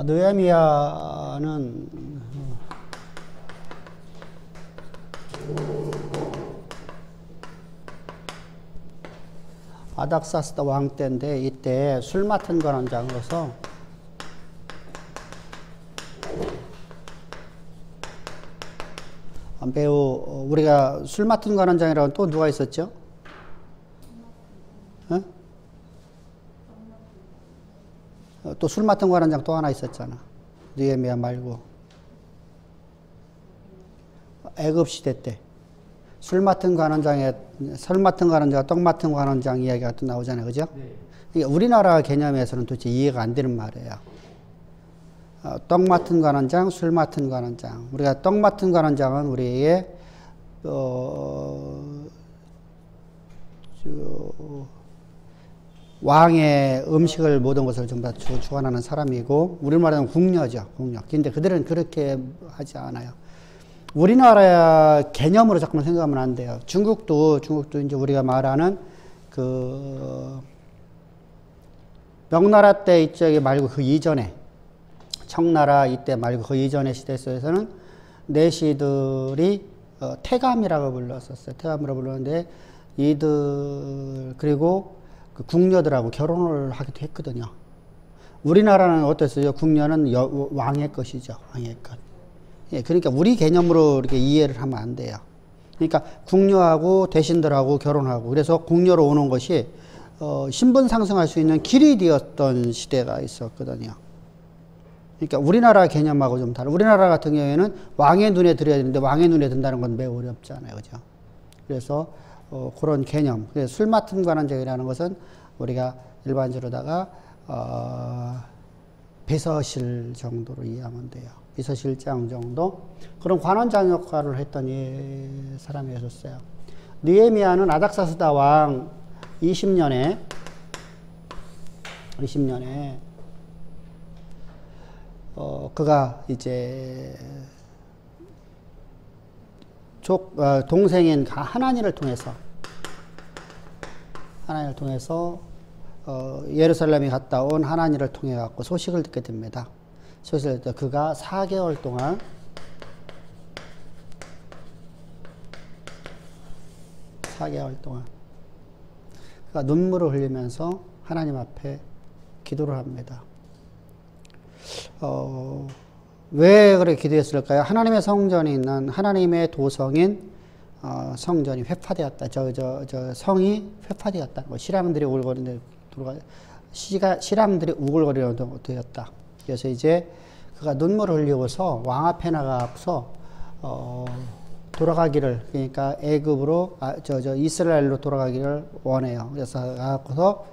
느헤미야는 아닥사스다 왕 때인데 이때 술 맡은 관원장으로서 매우 우리가 술 맡은 관원장이라고 또 누가 있었죠? 또 술 맡은 관원장 또 하나 있었잖아. 느헤미야 말고 애굽 시대 때 술 맡은 관원장과 떡 맡은 관원장 이야기가 또 나오잖아요, 그죠? 네. 그러니까 우리나라 개념에서는 도대체 이해가 안 되는 말이에요. 떡 맡은 관원장, 술 맡은 관원장. 우리가 떡 맡은 관원장은 우리의 왕의 음식을 모든 것을 전부 다 주관하는 사람이고, 우리말로는 궁녀죠, 궁녀. 근데 그들은 그렇게 하지 않아요. 우리나라 개념으로 자꾸만 생각하면 안 돼요. 중국도 이제 우리가 말하는 명나라 때 이쪽에 말고 그 이전에, 청나라 이때 말고 그 이전의 시대 속에서는 내시들이 태감이라고 불렀었어요. 태감이라고 불렀는데 이들 그리고 그 궁녀들하고 결혼을 하기도 했거든요. 우리나라는 어땠어요? 궁녀는 왕의 것이죠. 왕의 것. 예, 그러니까 우리 개념으로 이렇게 이해를 하면 안 돼요. 그러니까 궁녀하고 대신들하고 결혼하고 그래서 궁녀로 오는 것이 신분 상승할 수 있는 길이 되었던 시대가 있었거든요. 그러니까 우리나라 개념하고 좀 다른. 우리나라 같은 경우에는 왕의 눈에 들어야 되는데 왕의 눈에 든다는 건 매우 어렵잖아요, 그죠? 그래서 그런 개념. 그래서 술 맡은 관원장이라는 것은 우리가 일반적으로다가 비서실 정도로 이해하면 돼요. 비서실장 정도 그런 관원장 역할을 했던 사람이었어요. 느헤미야는 아닥사스다 왕 20년에 그가 이제 동생인 하나니를 통해서 예루살렘에 갔다 온 하나니를 통해 갖고 소식을 듣게 됩니다. 소식을 듣다 그가 4개월 동안 그가 눈물을 흘리면서 하나님 앞에 기도를 합니다. 왜 그렇게 기도했을까요? 하나님의 성전이 있는 하나님의 도성인 성전이 회파되었다. 성이 회파되었다는 거. 신랑들이 우글거리는 되었다. 그래서 이제 그가 눈물을 흘리고서 왕 앞에 나가서 돌아가기를, 그러니까 애굽으로 이스라엘로 돌아가기를 원해요. 그래서 가서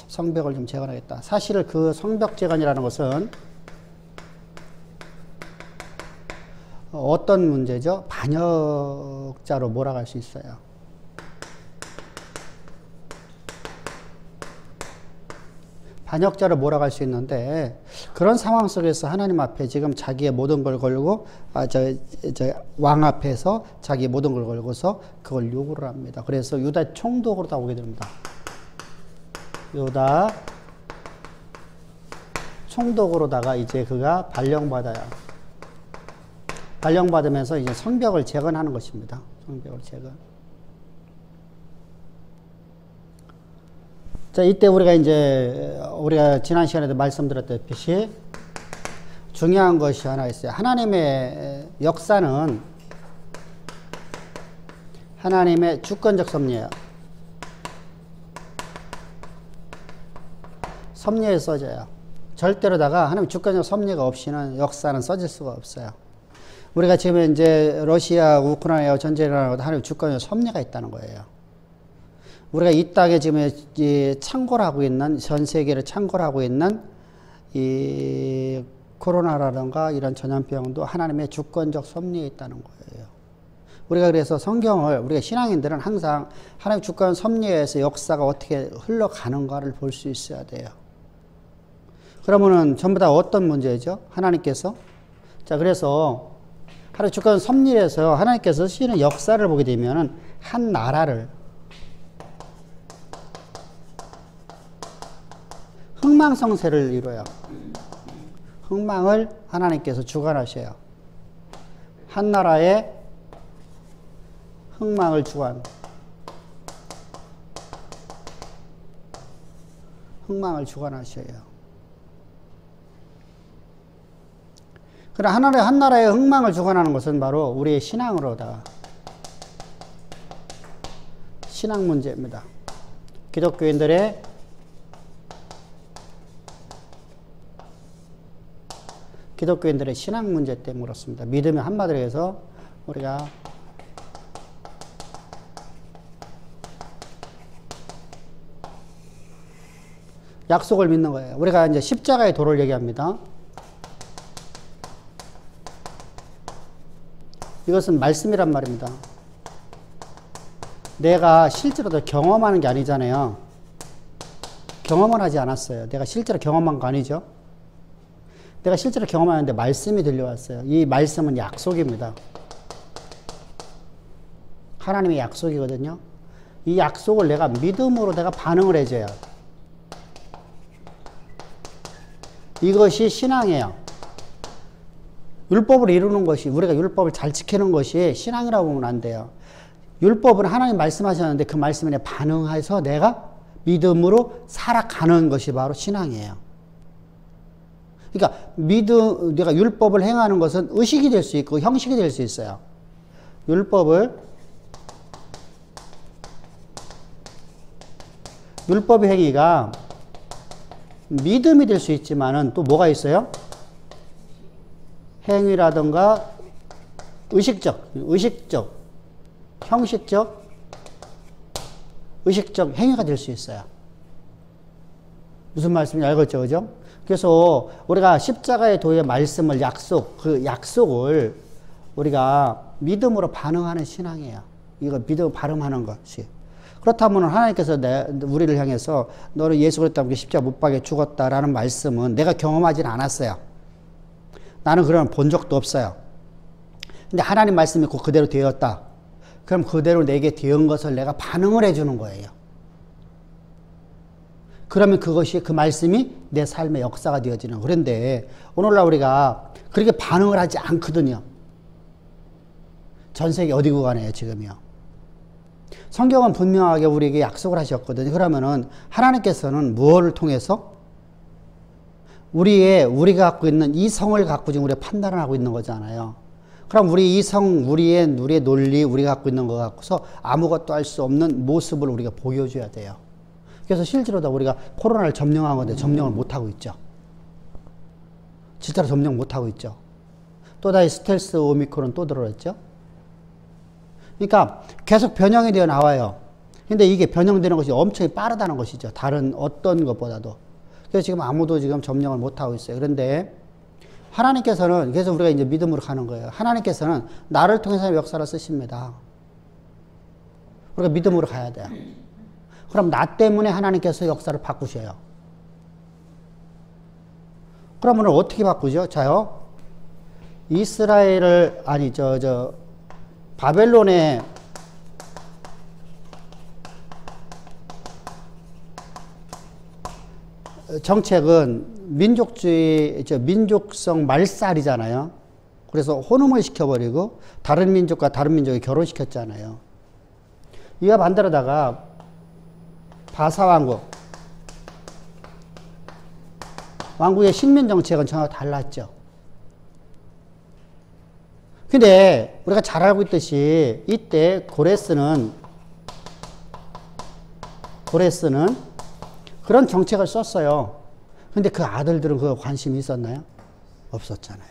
성벽을 좀 재건하겠다. 사실 그 성벽 재건이라는 것은 어떤 문제죠? 반역자로 몰아갈 수 있어요. 반역자로 몰아갈 수 있는데 그런 상황 속에서 하나님 앞에 지금 자기의 모든 걸 걸고 왕 앞에서 자기의 모든 걸 걸고서 그걸 요구를 합니다. 그래서 유다 총독으로 다 오게 됩니다. 유다 총독으로다가 이제 그가 발령받아요. 발령받으면서 이제 성벽을 재건하는 것입니다. 성벽을 재건. 자, 이때 우리가 지난 시간에도 말씀드렸다시피 중요한 것이 하나 있어요. 하나님의 역사는 하나님의 주권적 섭리예요. 섭리에 써져요. 절대로다가 하나님의 주권적 섭리가 없이는 역사는 써질 수가 없어요. 우리가 지금 이제 러시아, 우크라이나 전쟁이라는 것도 하나님의 주권적 섭리가 있다는 거예요. 우리가 이 땅에 지금 창궐 하고 있는, 전 세계를 창궐 하고 있는 이 코로나라든가 이런 전염병도 하나님의 주권적 섭리에 있다는 거예요. 우리가 그래서 성경을, 우리가 신앙인들은 항상 하나님의 주권 섭리에서 역사가 어떻게 흘러가는가를 볼 수 있어야 돼요. 그러면은 전부 다 어떤 문제죠? 하나님께서. 자, 그래서 하나님의 주권 섭리에서 하나님께서 쓰시는 역사를 보게 되면은 한 나라를 흥망성쇠를 이뤄요. 흥망을 하나님께서 주관하셔요. 한 나라의 흥망을 주관하셔요. 그러나 한 나라의 흥망을 주관하는 것은 바로 우리의 신앙으로다. 신앙 문제입니다. 기독교인들의 신앙 문제 때문에 그렇습니다. 믿음의 한마디로 해서 우리가 약속을 믿는 거예요. 우리가 이제 십자가의 도를 얘기합니다. 이것은 말씀이란 말입니다. 내가 실제로 경험하는 게 아니잖아요. 경험을 하지 않았어요. 내가 실제로 경험한 거 아니죠. 내가 실제로 경험하는데 말씀이 들려왔어요. 이 말씀은 약속입니다. 하나님의 약속이거든요. 이 약속을 내가 믿음으로 내가 반응을 해줘요. 이것이 신앙이에요. 율법을 이루는 것이, 우리가 율법을 잘 지키는 것이 신앙이라고 보면 안 돼요. 율법은 하나님 말씀하셨는데 그 말씀에 반응해서 내가 믿음으로 살아가는 것이 바로 신앙이에요. 그러니까 내가 율법을 행하는 것은 의식이 될 수 있고 형식이 될 수 있어요. 율법의 행위가 믿음이 될 수 있지만은 또 뭐가 있어요? 행위라든가 의식적, 형식적, 의식적 행위가 될 수 있어요. 무슨 말씀인지 알겠죠, 그죠? 그래서 우리가 십자가의 도의 말씀을 그 약속을 우리가 믿음으로 반응하는 신앙이에요. 이거 믿음으로 반응하는 것이. 그렇다면 하나님께서 우리를 향해서 너는 예수 그리스도 함께 십자가 못 박에 죽었다라는 말씀은 내가 경험하지는 않았어요. 나는 그런 본 적도 없어요. 근데 하나님 말씀이 곧 그대로 되었다. 그럼 그대로 내게 되은 것을 내가 반응을 해주는 거예요. 그러면 그 말씀이 내 삶의 역사가 되어지는. 그런데 오늘날 우리가 그렇게 반응을 하지 않거든요. 전 세계 어디 구간이에요, 지금요. 성경은 분명하게 우리에게 약속을 하셨거든요. 그러면은 하나님께서는 무엇을 통해서 우리가 갖고 있는 이 성을 갖고 지금 우리가 판단을 하고 있는 거잖아요. 그럼 우리 이 성, 우리의 논리, 우리가 갖고 있는 거 갖고서 아무것도 할 수 없는 모습을 우리가 보여줘야 돼요. 그래서 실제로 다 우리가 코로나를 점령한 건데 점령을 못하고 있죠. 진짜로 점령 못하고 있죠. 또다시 스텔스 오미크론 또 들어왔죠. 그러니까 계속 변형이 되어 나와요. 근데 이게 변형되는 것이 엄청 빠르다는 것이죠. 다른 어떤 것보다도. 그래서 지금 아무도 지금 점령을 못하고 있어요. 그런데 하나님께서는, 그래서 우리가 이제 믿음으로 가는 거예요. 하나님께서는 나를 통해서 역사를 쓰십니다. 우리가 믿음으로 가야 돼요. 그럼 나 때문에 하나님께서 역사를 바꾸셔요. 그러면 어떻게 바꾸죠? 자요. 바벨론의 정책은 민족성 말살이잖아요. 그래서 혼음을 시켜버리고 다른 민족과 다른 민족이 결혼시켰잖아요. 이와 반대로다가 왕국의 식민 정책은 전혀 달랐죠. 근데 우리가 잘 알고 있듯이 이때 고레스는 그런 정책을 썼어요. 근데 그 아들들은 그거 관심이 있었나요? 없었잖아요.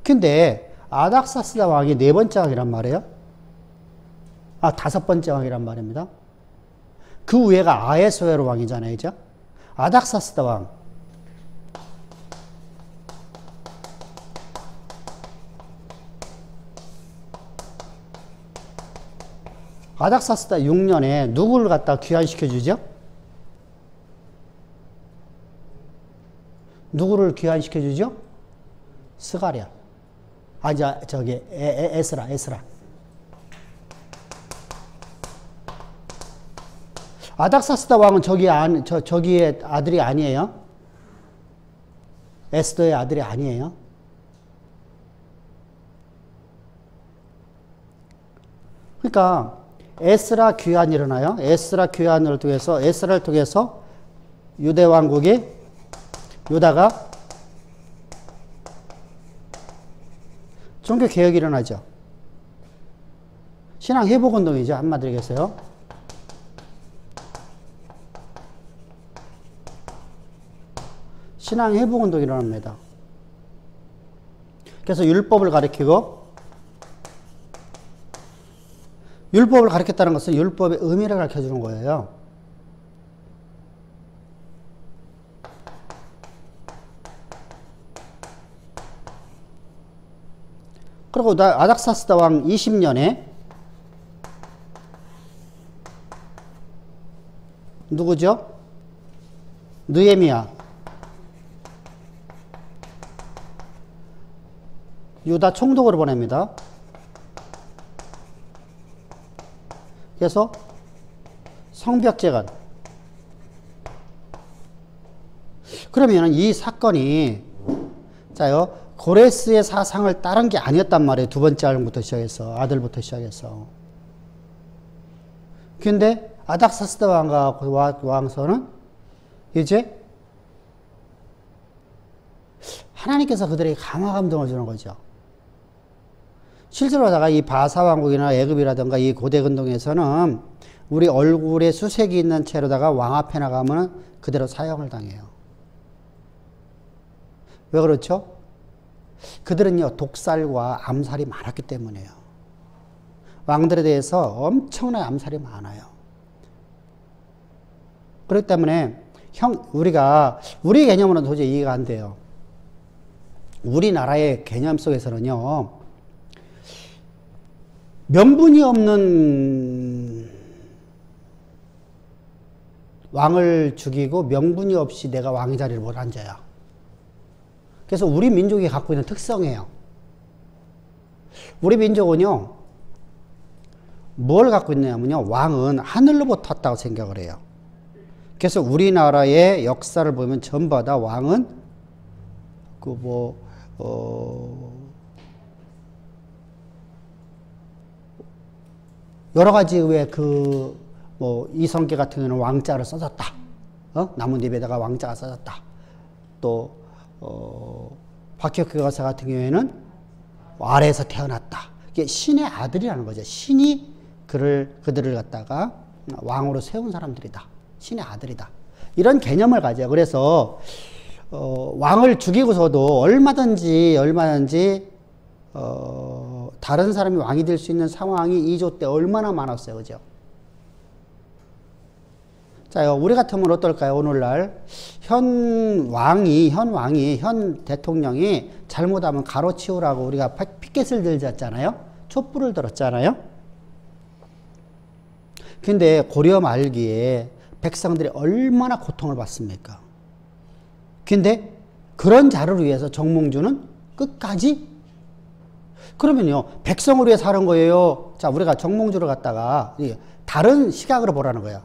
근데 아닥사스다 왕이 4번째 왕이란 말이에요. 5번째 왕이란 말입니다. 그 위에가 아에소에로 왕이잖아요. 그죠? 아닥사스다 왕. 아닥사스다 6년에 누구를 갖다 귀환시켜주죠? 누구를 귀환시켜주죠? 스가랴. 에스라. 아닥사스다 왕은 저기의 아들이 아니에요? 에스더의 아들이 아니에요? 그러니까 에스라 귀환이 일어나요. 에스라를 통해서 유대 왕국이 유다가 종교 개혁이 일어나죠. 신앙 회복 운동이죠. 한마디로 얘기해서요. 신앙 회복 운동이 일어납니다. 그래서 율법을 가르쳤다는 것은 율법의 의미를 가르쳐 주는 거예요. 그리고 아닥사스다 왕 20년에 누구죠? 느헤미야 유다 총독으로 보냅니다. 그래서 성벽재건. 그러면 이 사건이 자요 고레스의 사상을 따른 게 아니었단 말이에요. 두 번째 아들부터 시작해서. 근데 아닥사스다 왕서는 이제 하나님께서 그들에게 감화 감동을 주는 거죠. 실제로 이 바사 왕국이나 애굽이라든가 이 고대 근동에서는 우리 얼굴에 수색이 있는 채로다가 왕 앞에 나가면 그대로 사형을 당해요. 왜 그렇죠? 그들은요 독살과 암살이 많았기 때문이에요. 왕들에 대해서 엄청난 암살이 많아요. 그렇기 때문에 우리 개념으로는 도저히 이해가 안 돼요. 우리나라의 개념 속에서는요 명분이 없는 왕을 죽이고 명분이 없이 내가 왕의 자리를 못 앉아요. 그래서 우리 민족이 갖고 있는 특성이에요. 우리 민족은요 뭘 갖고 있냐면요 왕은 하늘로부터 왔다고 생각을 해요. 그래서 우리나라의 역사를 보면 전부 다 왕은 여러 가지 왜 이성계 같은 경우는 왕자를 써줬다. 나뭇잎에다가 왕자가 써졌다. 또 박혁기 여사 같은 경우에는 아래에서 태어났다. 이게 신의 아들이라는 거죠. 신이 그들을 갖다가 왕으로 세운 사람들이다. 신의 아들이다. 이런 개념을 가져요. 그래서 왕을 죽이고서도 얼마든지 다른 사람이 왕이 될 수 있는 상황이 이조 때 얼마나 많았어요. 그죠? 자, 우리 같으면 어떨까요? 오늘날 현 대통령이 잘못하면 가로치우라고 우리가 피켓을 들었잖아요. 촛불을 들었잖아요. 근데 고려 말기에 백성들이 얼마나 고통을 받습니까? 근데 그런 자를 위해서 정몽주는 끝까지 그러면요 백성을 위해 사는 거예요. 자, 우리가 정몽주를 갖다가 다른 시각으로 보라는 거야.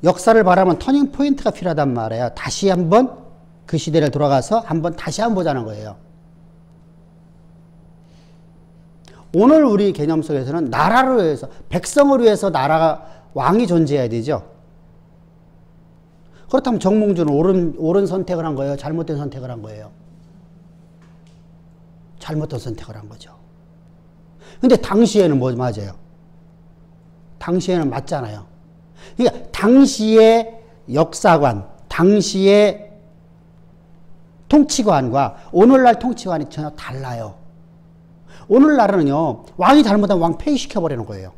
역사를 바라면 터닝 포인트가 필요하단 말이에요. 다시 한번 그 시대를 돌아가서 다시 한번 보자는 거예요. 오늘 우리 개념 속에서는 나라를 위해서, 백성을 위해서 왕이 존재해야 되죠. 그렇다면 정몽주는 옳은 선택을 한 거예요? 잘못된 선택을 한 거예요? 잘못된 선택을 한 거죠. 근데 당시에는 맞아요? 당시에는 맞잖아요. 그러니까 당시의 역사관, 당시의 통치관과 오늘날 통치관이 전혀 달라요. 오늘날은요, 왕이 잘못하면 왕 폐위시켜버리는 거예요.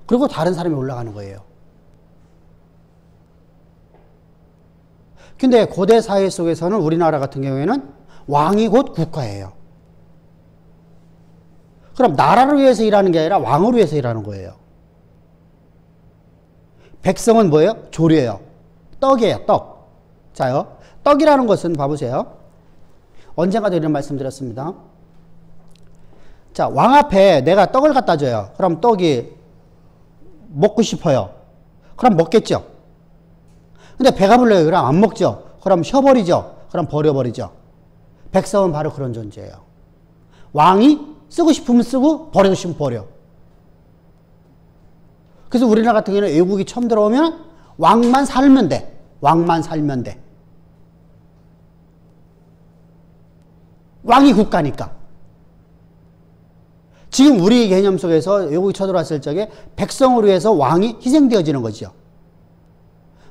그리고 다른 사람이 올라가는 거예요. 근데 고대 사회 속에서는 우리나라 같은 경우에는 왕이 곧 국가예요. 그럼 나라를 위해서 일하는 게 아니라 왕을 위해서 일하는 거예요. 백성은 뭐예요? 조류예요. 떡이에요, 떡. 자요. 떡이라는 것은 봐보세요. 언젠가도 이런 말씀 드렸습니다. 자, 왕 앞에 내가 떡을 갖다 줘요. 그럼 떡이 먹고 싶어요. 그럼 먹겠죠. 근데 배가 불러요. 그럼 안 먹죠. 그럼 쉬어버리죠. 그럼 버려버리죠. 백성은 바로 그런 존재예요. 왕이 쓰고 싶으면 쓰고 버리고 싶으면 버려. 그래서 우리나라 같은 경우는 외국이 처음 들어오면 왕만 살면 돼. 왕만 살면 돼. 왕이 국가니까. 지금 우리 개념 속에서 외국이 쳐들어왔을 적에 백성을 위해서 왕이 희생되어지는 거죠.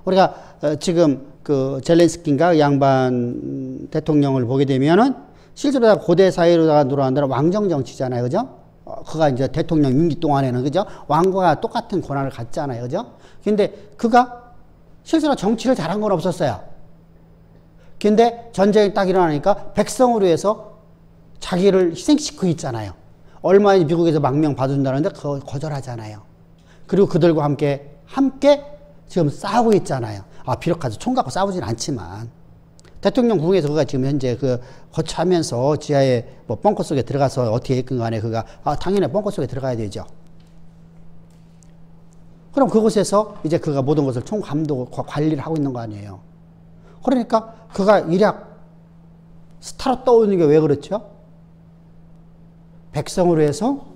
우리가 지금 그 젤렌스키인가 양반 대통령을 보게 되면은 실제로 고대 사회로다가 들어간다는 왕정 정치잖아요. 그죠? 그가 이제 대통령 임기 동안에는 그죠? 왕과 똑같은 권한을 갖잖아요. 그죠? 근데 그가 실제로 정치를 잘한 건 없었어요. 근데 전쟁이 딱 일어나니까 백성을 위해서 자기를 희생시키고 있잖아요. 얼마나 미국에서 망명 받은다는데 그거 거절하잖아요. 그리고 그들과 함께 지금 싸우고 있잖아요. 아, 비록 가서 총 갖고 싸우진 않지만 대통령 궁에서 그가 지금 현재 그 거처하면서 지하에 뭐 벙커 속에 들어가서 어떻게 했건 간에 그가 당연히 벙커 속에 들어가야 되죠. 그럼 그곳에서 이제 그가 모든 것을 총 감독 관리를 하고 있는 거 아니에요. 그러니까 그가 일약 스타로 떠오르는 게 왜 그렇죠? 백성을 위해서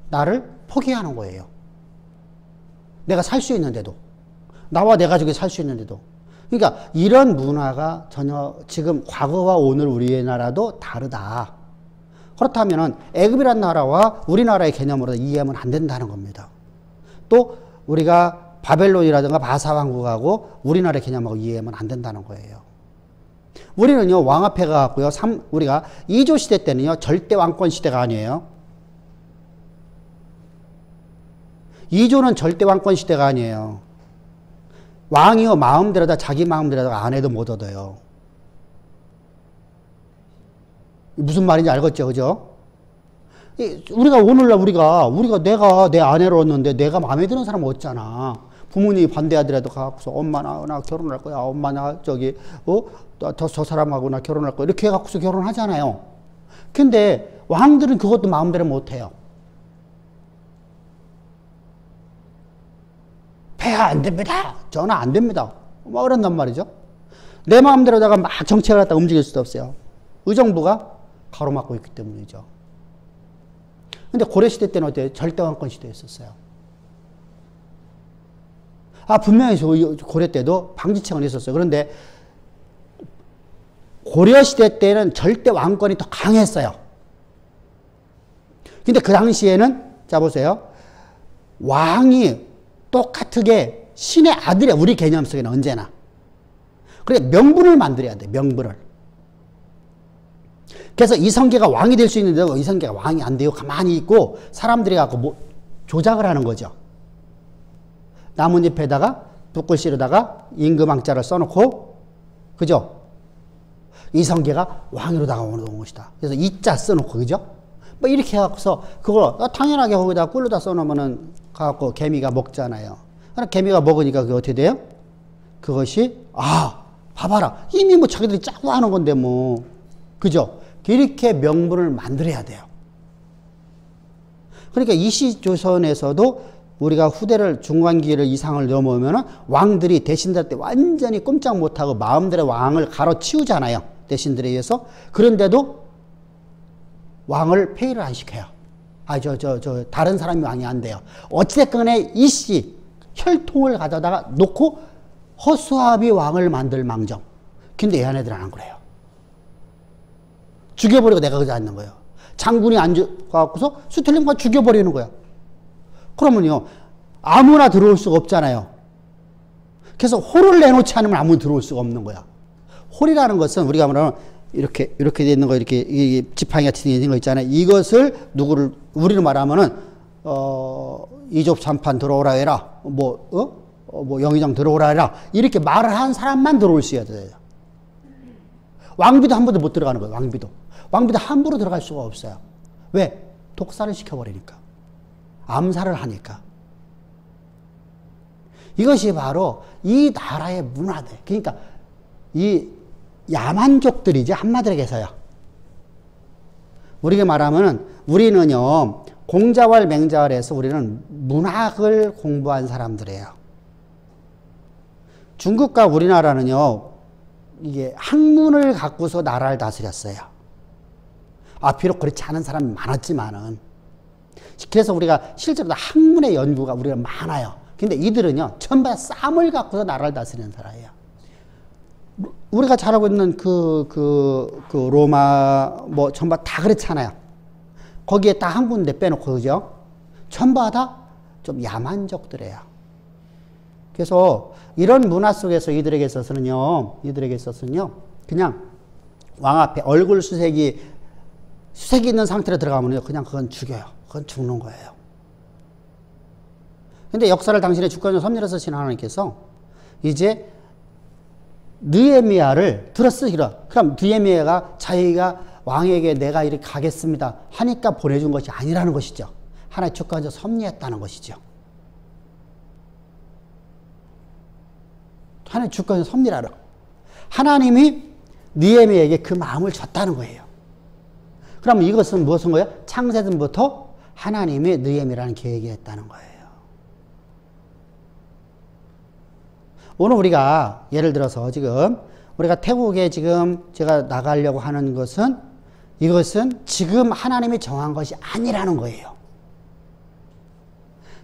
나를 포기하는 거예요. 내가 살 수 있는데도. 나와 내 가족이 살 수 있는데도. 그러니까 이런 문화가 전혀 지금 과거와 오늘 우리나라도 다르다. 그렇다면 애굽이란 나라와 우리나라의 개념으로 이해하면 안 된다는 겁니다. 또 우리가 바벨론이라든가 바사왕국하고 우리나라의 개념하고 이해하면 안 된다는 거예요. 우리는요, 왕 앞에 가고요, 우리가 2조 시대 때는요, 절대 왕권 시대가 아니에요. 2조는 절대 왕권 시대가 아니에요. 왕이요, 마음대로다, 자기 마음대로다 안 해도 못 얻어요. 무슨 말인지 알겠죠, 그죠? 우리가 오늘날 내가 내 아내를 얻는데 내가 마음에 드는 사람 없잖아. 부모님이 반대하더라도 가고서 엄마 나 결혼할 거야. 엄마 나 저 사람하고 나 결혼할 거야. 이렇게 해갖고서 결혼하잖아요. 근데 왕들은 그것도 마음대로 못 해요. 폐하 안 됩니다. 전화 안 됩니다. 뭐 그런단 말이죠. 내 마음대로다가 막 정책을 갖다 움직일 수도 없어요. 의정부가 가로막고 있기 때문이죠. 근데 고려시대 때는 어때요? 절대왕권 시대였었어요. 분명히 고려 때도 방지책은 있었어요. 그런데 고려시대 때는 절대왕권이 더 강했어요. 근데 그 당시에는, 자 보세요. 왕이 똑같게 신의 아들이야. 우리 개념 속에는 언제나. 그래, 명분을 만들어야 돼. 명분을. 그래서 이성계가 왕이 될 수 있는데도 이성계가 왕이 안 되고 가만히 있고 사람들이 갖고 조작을 하는 거죠. 나뭇잎에다가 붓글씨로다가 임금왕자를 써놓고, 그죠? 이성계가 왕으로다가 오는 것이다. 그래서 이자 써놓고, 그죠? 뭐 이렇게 해갖고서 그걸 당연하게 거기다 꿀로다 써놓으면은 가갖고 개미가 먹잖아요. 그럼 개미가 먹으니까 그게 어떻게 돼요? 그것이 봐봐라. 이미 뭐 자기들이 짜고 하는 건데 뭐, 그죠? 이렇게 명분을 만들어야 돼요. 그러니까 이시조선에서도 우리가 후대를 중간기를 이상을 넘어오면은 왕들이 대신들한테 완전히 꼼짝 못하고 마음대로 왕을 가로치우잖아요. 대신들에 의해서. 그런데도 왕을 폐위를 안 시켜요. 다른 사람이 왕이 안 돼요. 어찌됐건에 이씨 혈통을 가져다가 놓고 허수아비 왕을 만들 망정. 근데 얘네들은 안 그래요. 죽여버리고 내가 그저 앉는 거예요. 장군이 앉아갖고서 수틀림과 죽여버리는 거야. 그러면요, 아무나 들어올 수가 없잖아요. 그래서 홀을 내놓지 않으면 아무나 들어올 수가 없는 거야. 홀이라는 것은 우리가 말하면 이렇게 돼 있는 거, 이렇게 지팡이 같이 돼 있는 거 있잖아요. 이것을 우리로 말하면은, 이족 참판 들어오라 해라. 영의정 들어오라 해라. 이렇게 말을 한 사람만 들어올 수 있어야 돼요. 왕비도 한 번도 못 들어가는 거예요. 왕비도 함부로 들어갈 수가 없어요. 왜? 독살을 시켜버리니까. 암살을 하니까. 이것이 바로 이 나라의 문화들. 그러니까 이 야만족들이지, 한마디로 해서요. 우리가 말하면은 우리는요, 공자왈 맹자왈에서 우리는 문학을 공부한 사람들이에요. 중국과 우리나라는요, 이게 학문을 갖고서 나라를 다스렸어요. 비록 그렇지 않은 사람이 많았지만은. 그래서 우리가 실제로 학문의 연구가 우리가 많아요. 근데 이들은요, 전부 다 쌈을 갖고서 나라를 다스리는 나라예요. 우리가 잘 알고 있는 로마, 전부 다 그렇잖아요. 거기에 딱 한 군데 빼놓고, 그죠? 전부 다 좀 야만적들이에요. 그래서 이런 문화 속에서 이들에게 있어서는요, 그냥 왕 앞에 얼굴 수색이 있는 상태로 들어가면요, 그냥 그건 죽여요. 그건 죽는 거예요. 근데 역사를 당신의 주권으로 섭리해서 신 하나님께서 이제 느헤미야를 들었으리라. 그럼 느헤미야가 자기가 왕에게 내가 이렇게 가겠습니다 하니까 보내준 것이 아니라는 것이죠. 하나의 주권으로 섭리했다는 것이죠. 하나의 주권으로 섭리라라. 하나님이 느헤미야에게 그 마음을 줬다는 거예요. 그럼 이것은 무엇인 거예요? 창세전부터 하나님이 느헤미야라는 계획이 했다는 거예요. 오늘 우리가 예를 들어서 지금 우리가 태국에 지금 제가 나가려고 하는 것은 이것은 지금 하나님이 정한 것이 아니라는 거예요.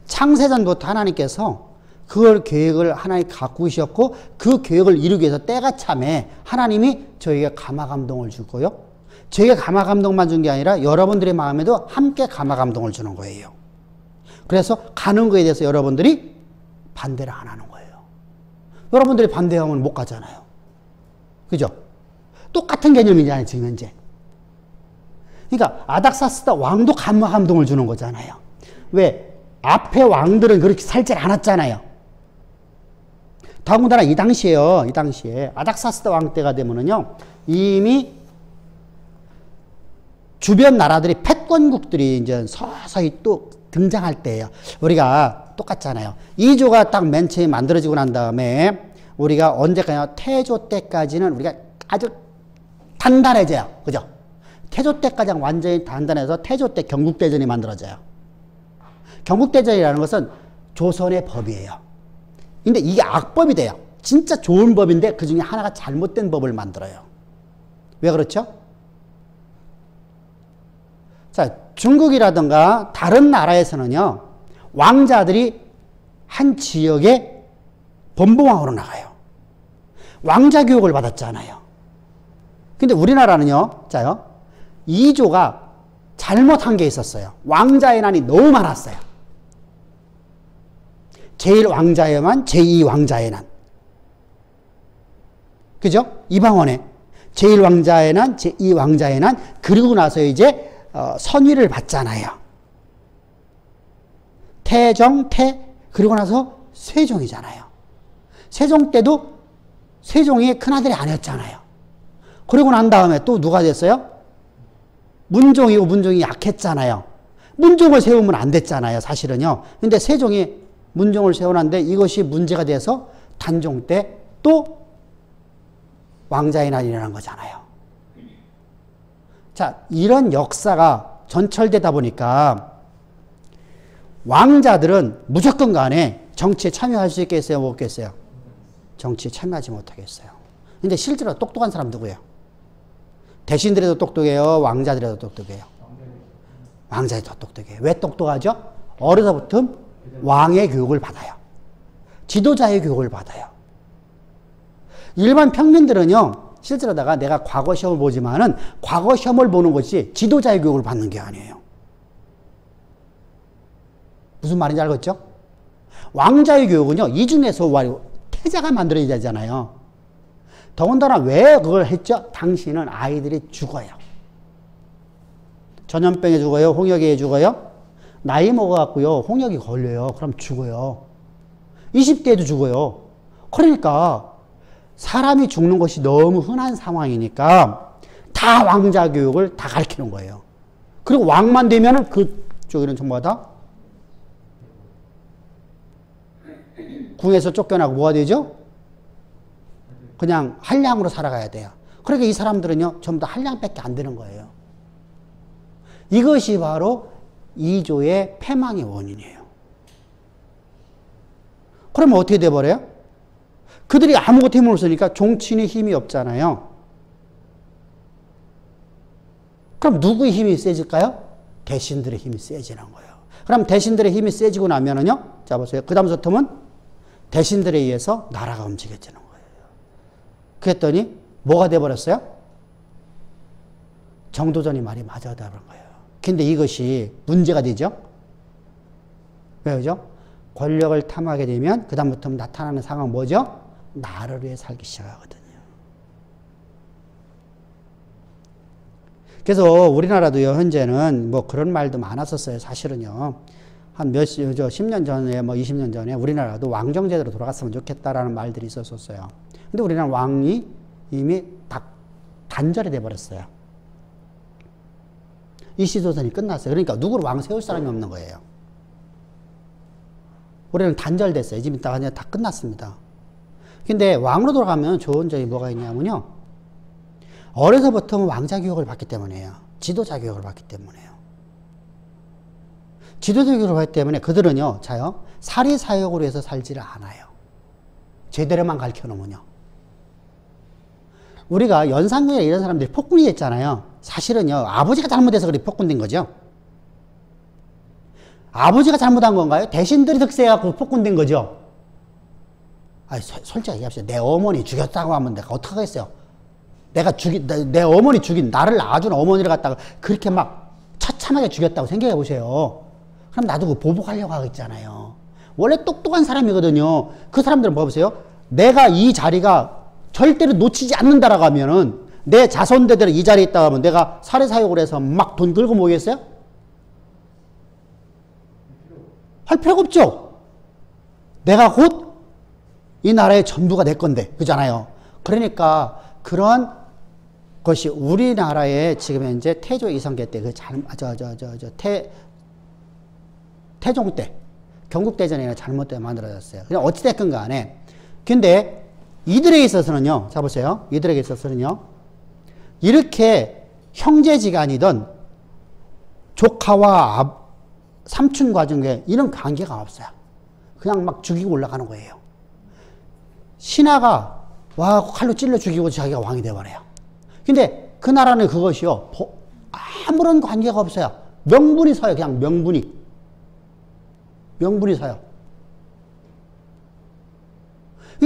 창세전부터 하나님께서 그걸 계획을 하나님 갖고 계셨고 그 계획을 이루기 위해서 때가 참에 하나님이 저에게 감화감동을 주고요. 저에게 감화감동만 준 게 아니라 여러분들의 마음에도 함께 감화감동을 주는 거예요. 그래서 가는 거에 대해서 여러분들이 반대를 안 하는 거예요. 여러분들이 반대하면 못 가잖아요. 그죠? 똑같은 개념이잖아요, 지금 현재. 그러니까 아닥사스다 왕도 감화감동을 주는 거잖아요. 왜? 앞에 왕들은 그렇게 살질 않았잖아요. 더군다나 이 당시에 아닥사스다 왕 때가 되면은요, 이미 주변 나라들이 패권국들이 이제 서서히 또 등장할 때예요. 우리가 똑같잖아요. 이조가 딱 맨 처음에 만들어지고 난 다음에 우리가 언제까지나 태조 때까지는 우리가 아주 단단해져요. 그죠? 태조 때까지 완전히 단단해서 태조 때 경국대전이 만들어져요. 경국대전이라는 것은 조선의 법이에요. 근데 이게 악법이 돼요. 진짜 좋은 법인데 그 중에 하나가 잘못된 법을 만들어요. 왜 그렇죠? 자, 중국이라든가 다른 나라에서는요, 왕자들이 한 지역에 본부왕으로 나가요. 왕자 교육을 받았잖아요. 근데 우리나라는요, 자요, 이조가 잘못한 게 있었어요. 왕자의 난이 너무 많았어요. 제1왕자의 난, 제2왕자의 난. 그죠? 이방원에 제1왕자의 난, 제2왕자의 난, 그리고 나서 이제 선위를 받잖아요. 태정, 그리고 나서 세종이잖아요. 세종 때도 세종이 큰아들이 아니었잖아요. 그리고 난 다음에 또 누가 됐어요? 문종이고 문종이 약했잖아요. 문종을 세우면 안 됐잖아요, 사실은요. 근데 세종이 문종을 세워놨는데 이것이 문제가 돼서 단종 때 또 왕자의 난이라는 거잖아요. 자, 이런 역사가 전철되다 보니까 왕자들은 무조건 간에 정치에 참여할 수 있겠어요? 못 겠어요? 정치에 참여하지 못하겠어요. 근데 실제로 똑똑한 사람 누구예요? 대신들에도 똑똑해요? 왕자들에도 똑똑해요? 왕자들이 더 똑똑해요. 왜 똑똑하죠? 어려서부터 왕의 교육을 받아요. 지도자의 교육을 받아요. 일반 평민들은요, 실제로다가 내가 과거 시험을 보지만은 과거 시험을 보는 것이 지도자의 교육을 받는 게 아니에요. 무슨 말인지 알겠죠? 왕자의 교육은요, 이 중에서 태자가 만들어야 되잖아요. 더군다나 왜 그걸 했죠? 당시는 아이들이 죽어요. 전염병에 죽어요? 홍역에 죽어요? 나이 먹어갖고요, 홍역이 걸려요. 그럼 죽어요. 20대에도 죽어요. 그러니까 사람이 죽는 것이 너무 흔한 상황이니까 다 왕자 교육을 다 가르치는 거예요. 그리고 왕만 되면은 그쪽에는 전부 다 궁에서 쫓겨나고 뭐가 되죠? 그냥 한량으로 살아가야 돼요. 그러니까 이 사람들은요, 전부 다 한량밖에 안 되는 거예요. 이것이 바로 이조의 패망의 원인이에요. 그러면 어떻게 돼버려요? 그들이 아무것도 힘을 없으니까 종친의 힘이 없잖아요. 그럼 누구의 힘이 세질까요? 대신들의 힘이 세지는 거예요. 그럼 대신들의 힘이 세지고 나면은요, 자 보세요. 그 다음부터는 대신들에 의해서 나라가 움직여지는 거예요. 그랬더니 뭐가 돼버렸어요? 정도전이 말이 맞아버린 거예요. 근데 이것이 문제가 되죠? 왜죠? 권력을 탐하게 되면 그 다음부터 나타나는 상황은 뭐죠? 나를 위해 살기 시작하거든요. 그래서 우리나라도요, 현재는 뭐 그런 말도 많았었어요. 사실은요. 한 10년 전에, 뭐 20년 전에 우리나라도 왕정제대로 돌아갔으면 좋겠다라는 말들이 있었어요. 근데 우리나라 왕이 이미 단절이 돼버렸어요. 이 시조선이 끝났어요. 그러니까 누구를 왕 세울 사람이 없는 거예요. 우리는 단절됐어요. 지금 다 끝났습니다. 근데 왕으로 돌아가면 좋은 점이 뭐가 있냐면요. 어려서부터 왕자 교육을 받기 때문에요. 지도자 교육을 받기 때문에요. 지도자 교육을 받기 때문에 그들은요, 자요, 사리사욕으로 해서 살지를 않아요. 제대로만 가르쳐 놓으면요. 우리가 연산군이나 이런 사람들이 폭군이 됐잖아요. 사실은요, 아버지가 잘못해서 그렇게 폭군된 거죠. 아버지가 잘못한 건가요? 대신들이 득세해갖고 폭군된 거죠. 아니, 솔직히 얘기합시다. 내 어머니 죽였다고 하면 내가 어떡하겠어요? 내 어머니 죽인, 나를 낳아준 어머니를 갖다가 그렇게 막 처참하게 죽였다고 생각해 보세요. 그럼 나도 그 보복하려고 하겠잖아요. 원래 똑똑한 사람이거든요. 그 사람들은 뭐 보세요? 내가 이 자리가 절대로 놓치지 않는다라고 하면은 내 자손대대로 이 자리에 있다고 하면 내가 사례사욕을 해서 막 돈 끌고 모이겠어요? 할 필요가 없죠. 내가 곧 이 나라의 전부가 내 건데, 그잖아요. 그러니까 그런 것이 우리나라의 지금 현재 태조 이성계 때, 태종 때, 경국대전이나 잘못되어 만들어졌어요. 그냥 어찌됐건 간에. 근데 이들에게 있어서는요, 자 보세요. 이들에게 있어서는요, 이렇게 형제지간이든 조카와 삼촌 과정에 이런 관계가 없어요. 그냥 막 죽이고 올라가는 거예요. 신하가 와 칼로 찔러 죽이고 자기가 왕이 돼버려요. 근데 그 나라는 그것이요, 아무런 관계가 없어요. 명분이 서요. 그냥 명분이 서요.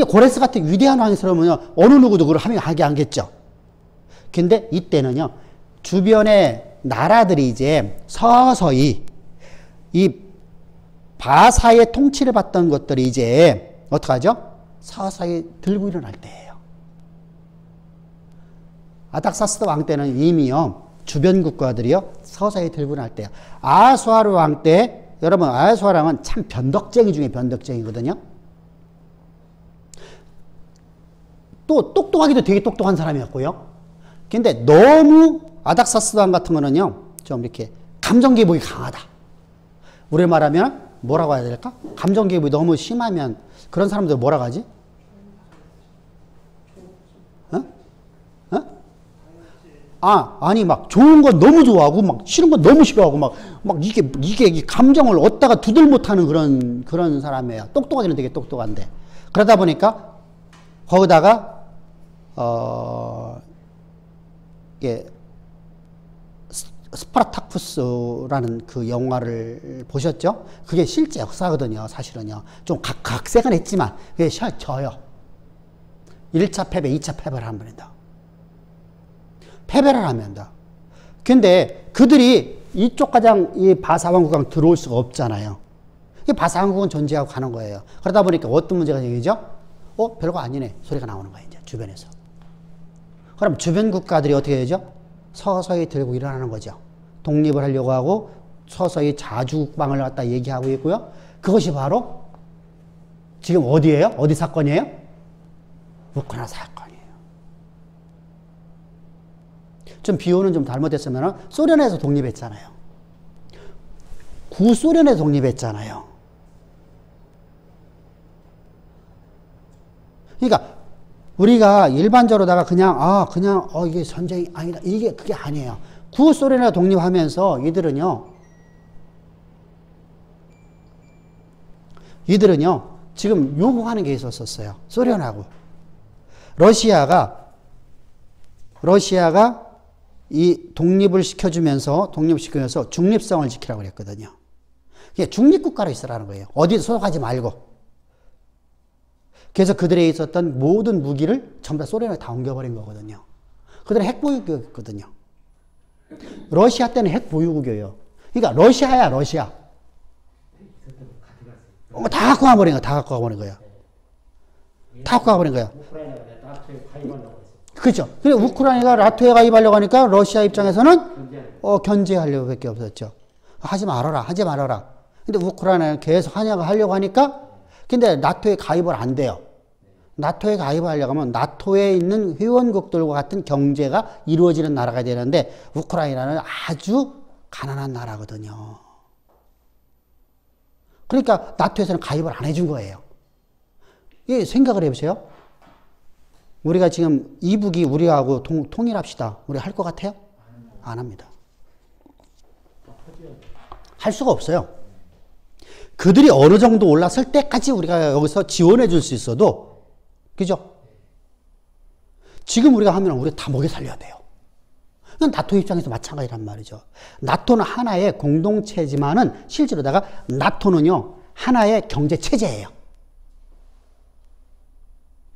고레스 같은 위대한 왕이 서면 어느 누구도 그걸 하게 하겠죠. 근데 이때는요, 주변의 나라들이 이제 서서히 이 바사의 통치를 받던 것들이 이제 어떡하죠? 서서히 들고 일어날 때예요. 아닥사스다 왕 때는 이미요, 주변 국가들이요, 서서히 들고 일어날 때예요. 아수아르 왕 때, 여러분, 아수아르 왕은 참 변덕쟁이 중에 변덕쟁이거든요. 또 똑똑하기도 되게 똑똑한 사람이었고요. 근데 너무 아닥사스다 왕 같은 거는요, 좀 이렇게 감정기복이 강하다. 우리 말하면 뭐라고 해야 될까? 감정기복이 너무 심하면 그런 사람들 뭐라고 하지? 아니, 막 좋은 건 너무 좋아하고, 막 싫은 건 너무 싫어하고, 막 이게 감정을 얻다가 두들 못하는 그런 사람이에요. 똑똑하기는 되게 똑똑한데. 그러다 보니까, 거기다가, 스파르타쿠스라는 그 영화를 보셨죠? 그게 실제 역사거든요, 사실은요. 좀 각색은 했지만, 그게 져요. 1차 패배, 2차 패배를 합니다. 패배를 합니다. 근데 그들이 이쪽 가장 이 바사왕국강 들어올 수가 없잖아요. 바사왕국은 존재하고 가는 거예요. 그러다 보니까 어떤 문제가 생기죠? 별거 아니네. 소리가 나오는 거예요, 이제, 주변에서. 그럼 주변 국가들이 어떻게 되죠? 서서히 들고 일어나는 거죠. 독립을 하려고 하고 서서히 자주국방을 갖다 얘기하고 있고요. 그것이 바로 지금 어디예요? 어디 사건이에요? 우크라이나 사건이에요. 좀 비유는 좀 잘못했으면 소련에서 독립했잖아요. 구소련에서 독립했잖아요. 그러니까 우리가 일반적으로다가 그냥 이게 전쟁이 아니다. 그게 아니에요. 구소련이 독립하면서 이들은요 지금 요구하는 게 있었어요. 소련하고 러시아가 이 독립을 시켜주면서 중립성을 지키라고 그랬거든요. 이게 중립국가로 있으라는 거예요. 어디 소속하지 말고. 그래서 그들에 있었던 모든 무기를 전부 다 소련에 다 옮겨버린 거거든요. 그들은 핵보유국이었거든요. 러시아 때는 핵보유국이에요. 그러니까 러시아야 러시아. 다 갖고 가버린 거야. 다 갖고 가버린 거야. 다 갖고 가버린 거야. 그렇죠. 근데 우크라이나가 나토에 가입하려고 하니까 러시아 입장에서는 견제하려고 밖에 없었죠. 하지 말아라. 근데 우크라이나는 계속 하려고 하니까 근데 나토에 가입을 안 돼요. 나토에 가입하려고 하면 나토에 있는 회원국들과 같은 경제가 이루어지는 나라가 되는데 우크라이나는 아주 가난한 나라거든요. 그러니까 나토에서는 가입을 안 해준 거예요. 이 생각을 해보세요. 우리가 지금 이북이 우리하고 통일합시다. 우리 할 것 같아요? 안 합니다. 할 수가 없어요. 그들이 어느 정도 올랐을 때까지 우리가 여기서 지원해 줄 수 있어도 그죠? 지금 우리가 하면 우리 다 먹여 살려야 돼요. 나토 입장에서 마찬가지란 말이죠. 나토는 하나의 공동체지만은 실제로다가 나토는요 하나의 경제체제예요.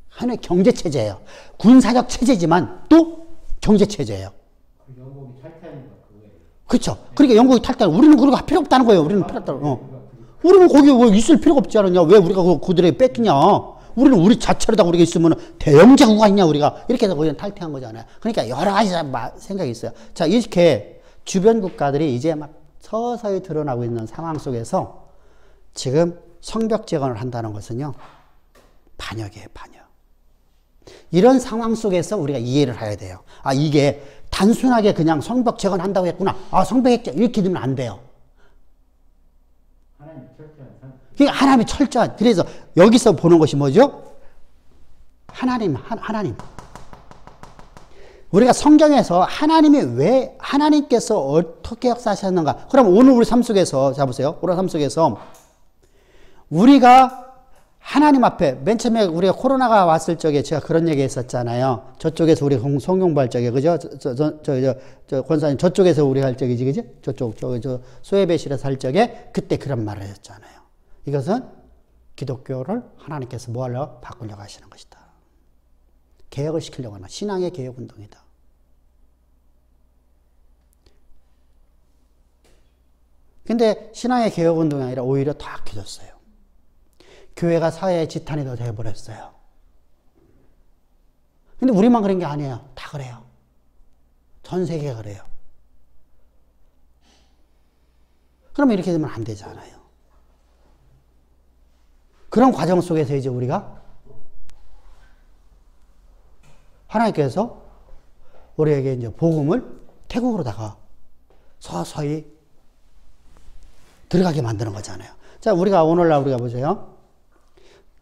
하나의 경제체제예요. 군사적 체제지만 또 경제체제예요. 영국이 탈퇴하는 거 그거예요. 그렇죠. 그러니까 영국이 탈퇴하는 우리는 그거 필요 없다는 거예요. 우리는 필요 없다는 우리는 거기 왜 있을 필요가 없지 않느냐. 왜 우리가 그들에게 뺏기냐. 우리는 우리 자체로다 우리가 있으면 대영제국가 있냐 우리가. 이렇게 해서 우리는 탈퇴한 거잖아요. 그러니까 여러 가지 생각이 있어요. 자, 이렇게 주변 국가들이 이제 막 서서히 드러나고 있는 상황 속에서 지금 성벽 재건을 한다는 것은요. 반역이에요. 반역. 이런 상황 속에서 우리가 이해를 해야 돼요. 아, 이게 단순하게 그냥 성벽 재건한다고 했구나. 아, 성벽 이렇게 되면 안 돼요. 그러니까 하나님이 철저한. 그래서 여기서 보는 것이 뭐죠? 하나님. 우리가 성경에서 하나님께서 어떻게 역사하셨는가? 그럼 오늘 우리 삶 속에서, 자 보세요. 오늘 삶 속에서 우리가 하나님 앞에 맨 처음에 우리가 코로나가 왔을 적에 제가 그런 얘기 했었잖아요. 저쪽에서 우리 성경부할 적에, 그죠? 권사님 저쪽에서 우리 할 적이지, 그죠? 저 소예배실에서 할 적에 그때 그런 말을 하셨잖아요. 이것은 기독교를 하나님께서 뭐 하려고 바꾸려고 하시는 것이다. 개혁을 시키려고 하는 신앙의 개혁 운동이다. 근데 신앙의 개혁 운동이 아니라 오히려 더 악해졌어요. 교회가 사회의 지탄이 더 되어버렸어요. 근데 우리만 그런 게 아니에요. 다 그래요. 전 세계가 그래요. 그러면 이렇게 되면 안 되잖아요. 그런 과정 속에서 이제 우리가 하나님께서 우리에게 이제 복음을 태국으로다가 서서히 들어가게 만드는 거잖아요. 자, 우리가 오늘날 우리가 보세요.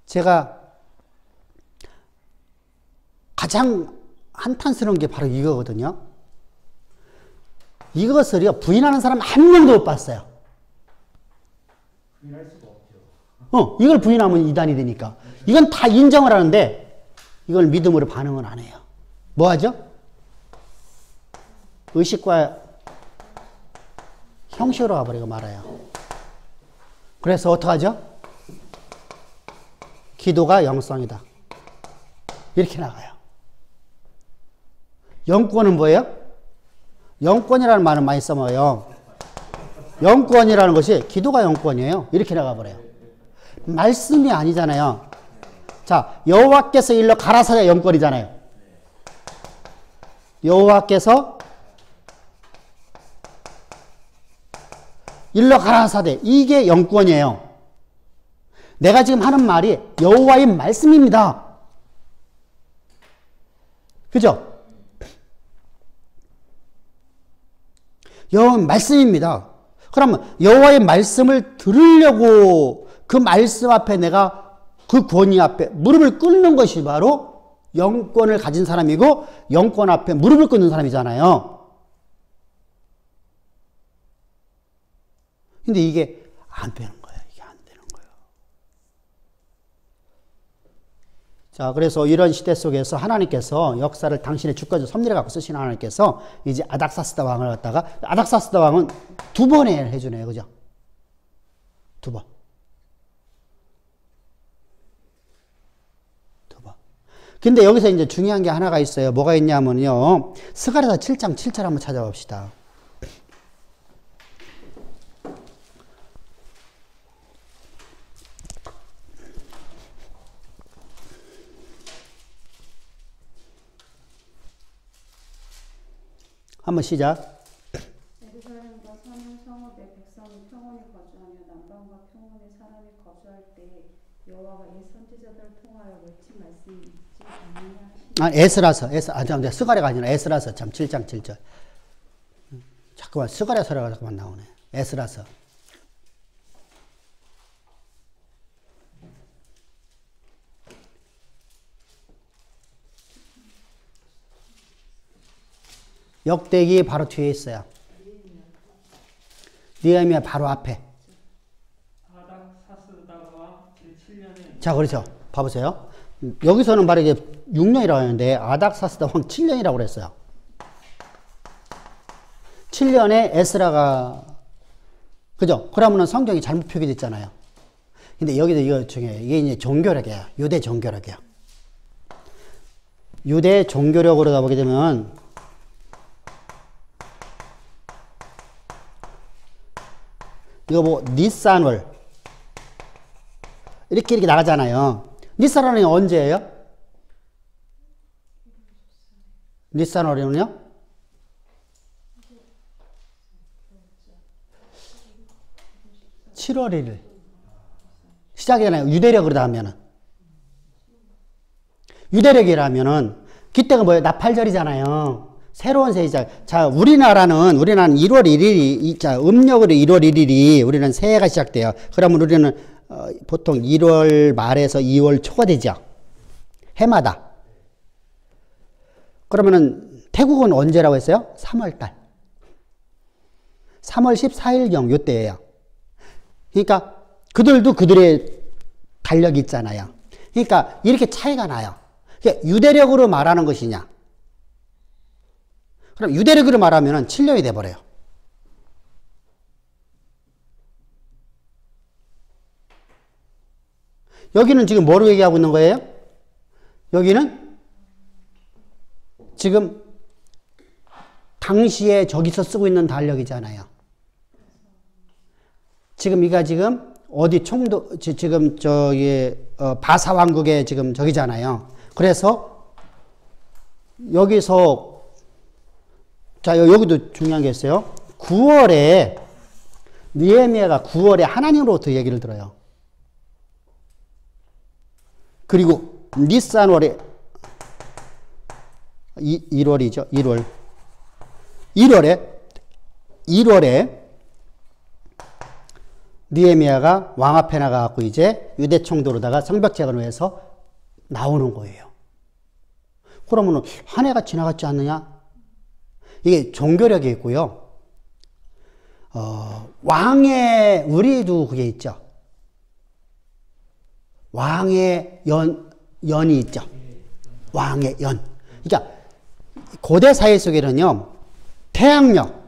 제가 가장 한탄스러운 게 바로 이거거든요. 이것을요, 부인하는 사람 한 명도 못 봤어요. 부인할 수가 없죠. 이걸 부인하면 이단이 되니까. 이건 다 인정을 하는데, 이걸 믿음으로 반응은 안 해요. 뭐 하죠? 의식과 형식으로 가버리고 말아요. 그래서 어떡하죠? 기도가 영성이다. 이렇게 나가요. 영권은 뭐예요? 영권이라는 말은 많이 써먹어요. 영권이라는 것이 기도가 영권이에요. 이렇게 나가버려요. 말씀이 아니잖아요. 자, 여호와께서 일러 가라사대 영권이잖아요. 여호와께서 일러 가라사대, 이게 영권이에요. 내가 지금 하는 말이 여호와의 말씀입니다. 그죠? 여호와의 말씀입니다. 그러면 여호와의 말씀을 들으려고 그 말씀 앞에 내가 그 권위 앞에 무릎을 꿇는 것이 바로 영권을 가진 사람이고 영권 앞에 무릎을 꿇는 사람이잖아요. 근데 이게 안 되는 거예요. 이게 안 되는 거예요. 자, 그래서 이런 시대 속에서 하나님께서 역사를 당신의 주권적 섭리를 갖고 쓰신 하나님께서 이제 아닥사스다 왕을 갖다가, 아닥사스다 왕은 두 번에 해주네요. 그죠? 두 번. 근데 여기서 이제 중요한 게 하나가 있어요. 뭐가 있냐면요. 스가랴서 7장 7절 한번 찾아봅시다. 한번 시작. 예루살렘과 사는 성읍에 백성이 평온히 거주하며 남방과 평온히 사람이 거주할 때에 여호와가 이 선지자들을 통하여 외친 말씀이 있지 않느냐. 스가랴가 아니라 에스라서 참 7장 7절. 잠깐만 스가랴서라고 잠깐만 나오네. 에스라서. 역대기 바로 뒤에 있어요. 느헤미야 바로 앞에. 아닥사스다가 제7년에 자, 그렇죠. 봐보세요. 여기서는 바로 이게 6년이라고 하는데 아닥사스다 왕 7년이라고 그랬어요. 7년에 에스라가, 그죠? 그러면은 성경이 잘못 표기됐잖아요. 근데 여기도 이거 중요해요. 이게 이제 종교력이에요. 유대 종교력이에요. 유대 종교력으로 가보게 되면 이거 뭐 니산월 이렇게 나가잖아요. 니산월이 언제예요? 니산월이면요? (7월 1일) 시작이잖아요. 유대력으로 하면은. 유대력이라면은 그때가 뭐예요? 나팔절이잖아요. 새로운 세시작. 자, 우리나라는 1월 1일이, 자, 음력으로 1월 1일이 우리는 새해가 시작돼요. 그러면 우리는 보통 1월 말에서 2월 초가 되죠. 해마다. 그러면은 태국은 언제라고 했어요? 3월 달. 3월 14일경 요때예요. 그러니까 그들도 그들의 달력이 있잖아요. 그러니까 이렇게 차이가 나요. 그러니까 유대력으로 말하는 것이냐? 그럼 유대력으로 말하면 7년이 돼버려요. 여기는 지금 뭐로 얘기하고 있는 거예요? 여기는 지금 당시에 저기서 쓰고 있는 달력이잖아요. 지금 이가 지금 어디 총도 지금 저기 바사왕국의 지금 저기잖아요. 그래서 여기서 자, 여기도 중요한 게 있어요. 9월에, 느헤미야가 9월에 하나님으로부터 얘기를 들어요. 그리고 니산월에, 1월이죠. 1월에, 느헤미야가 왕 앞에 나가갖고 이제 유대 총독으로다가 성벽 재건을 위해서 나오는 거예요. 그러면은 한 해가 지나갔지 않느냐? 이게 종교력이 있고요. 왕의, 우리도 그게 있죠. 왕의 연이 있죠. 왕의 연. 그러니까 고대 사회 속에는요, 태양력.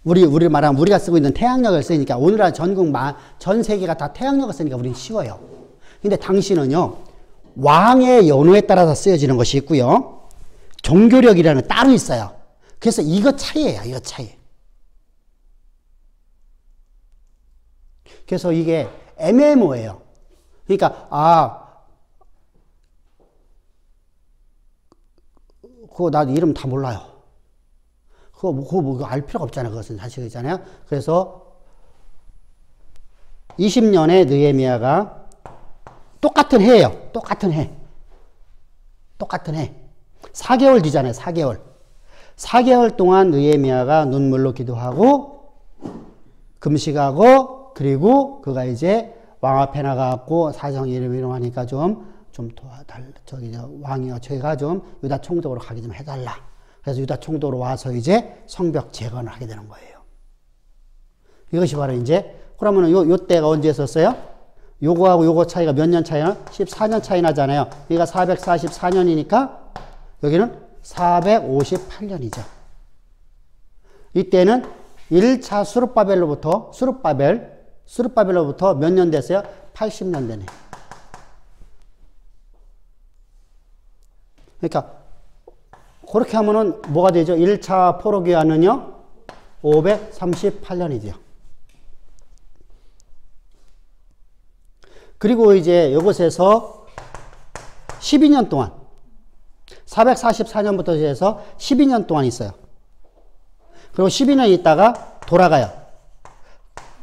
우리 말하면 우리가 쓰고 있는 태양력을 쓰니까 오늘날 전 세계가 다 태양력을 쓰니까 우리는 쉬워요. 근데 당시는요, 왕의 연호에 따라서 쓰여지는 것이 있고요. 종교력이라는 따로 있어요. 그래서 이거 차이예요. 이거 차이. 그래서 이게 애매모호해요. 그러니까 그거 나 이름 다 몰라요. 그거 알 필요가 없잖아요. 그것은 사실이잖아요. 그래서 20년에 느헤미야가 똑같은 해예요. 똑같은 해. 4개월 뒤잖아요. 4개월. 4개월 동안 느헤미야가 눈물로 기도하고 금식하고 그리고 그가 이제 왕 앞에 나가갖고 사정 이름 하니까 좀 도와달라. 왕이여 저희가 좀 유다 총독으로 가게 좀 해달라. 그래서 유다 총독으로 와서 이제 성벽 재건을 하게 되는 거예요. 이것이 바로 이제, 그러면은 요 때가 언제 있었어요? 요거하고 요거 차이가 몇 년 차이나? 14년 차이 나잖아요. 여기가 444년이니까 여기는 458년이죠. 이때는 1차 수룹바벨로부터 몇 년 됐어요? 80년 되네. 그러니까 그렇게 하면은 뭐가 되죠? 1차 포로기한은요 538년이죠. 그리고 이제 이곳에서 12년 동안 444년부터 해서 12년 동안 있어요. 그리고 12년 있다가 돌아가요.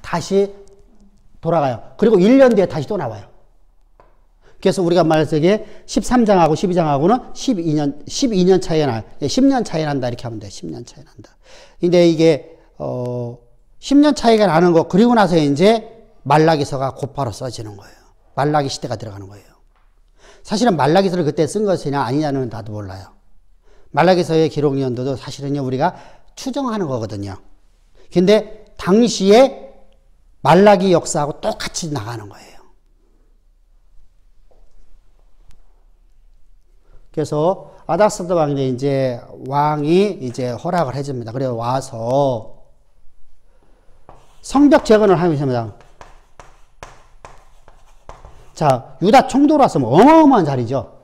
다시 돌아가요. 그리고 1년 뒤에 다시 또 나와요. 그래서 우리가 말해서 이게 13장하고 12장하고는 12년 차이가 나요. 10년 차이 난다. 이렇게 하면 돼요. 10년 차이 난다. 근데 이게, 10년 차이가 나는 거, 그리고 나서 이제 말라기서가 곧바로 써지는 거예요. 말라기 시대가 들어가는 거예요. 사실은 말라기서를 그때 쓴 것이냐 아니냐는 나도 몰라요. 말라기서의 기록 연도도 사실은요, 우리가 추정하는 거거든요. 근데 당시에 말라기 역사하고 똑같이 나가는 거예요. 그래서 아닥사드 왕이 이제 허락을 해줍니다. 그래서 와서 성벽 재건을 하십니다. 자, 유다 총독으로 왔으면 어마어마한 자리죠.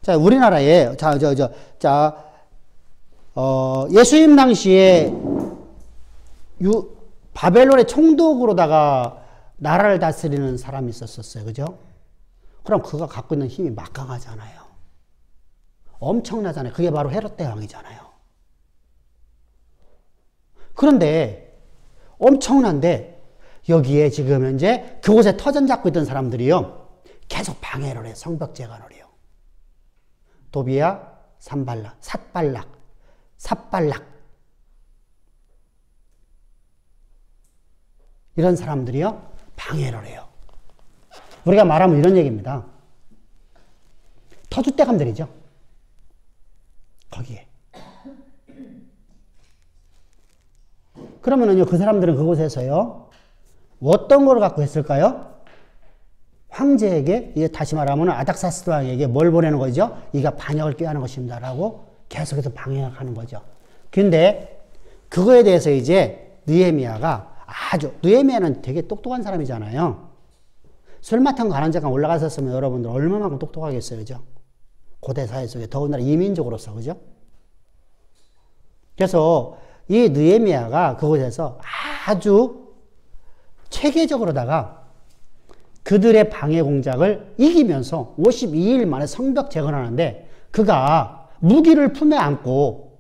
자, 우리나라에 예수님 당시에 바벨론의 총독으로다가 나라를 다스리는 사람이 있었어요. 그죠? 그럼 그가 갖고 있는 힘이 막강하잖아요. 엄청나잖아요. 그게 바로 헤롯 대왕이잖아요. 그런데 엄청난데 여기에 지금 현재 그곳에 터전 잡고 있던 사람들이요. 계속 방해를 해요. 성벽 재건을 해요. 도비야, 삿발락. 이런 사람들이요. 방해를 해요. 우리가 말하면 이런 얘기입니다. 터줏대감들이죠. 거기에. 그러면은요, 그 사람들은 그곳에서요, 어떤 걸 갖고 했을까요? 황제에게, 이제 다시 말하면 아닥사스드 왕에게 뭘 보내는 거죠? 이가 반역을 꾀하는 것입니다라고 계속해서 방해하는 거죠. 근데 그거에 대해서 이제 느헤미야는 되게 똑똑한 사람이잖아요. 술마탕 관원장관 올라갔었으면 여러분들 얼마만큼 똑똑하겠어요, 그죠? 고대 사회 속에 더군다나 이민족으로서, 그죠? 그래서 이 느헤미야가 그곳에서 아주 체계적으로다가 그들의 방해 공작을 이기면서 52일 만에 성벽 재건하는데 그가 무기를 품에 안고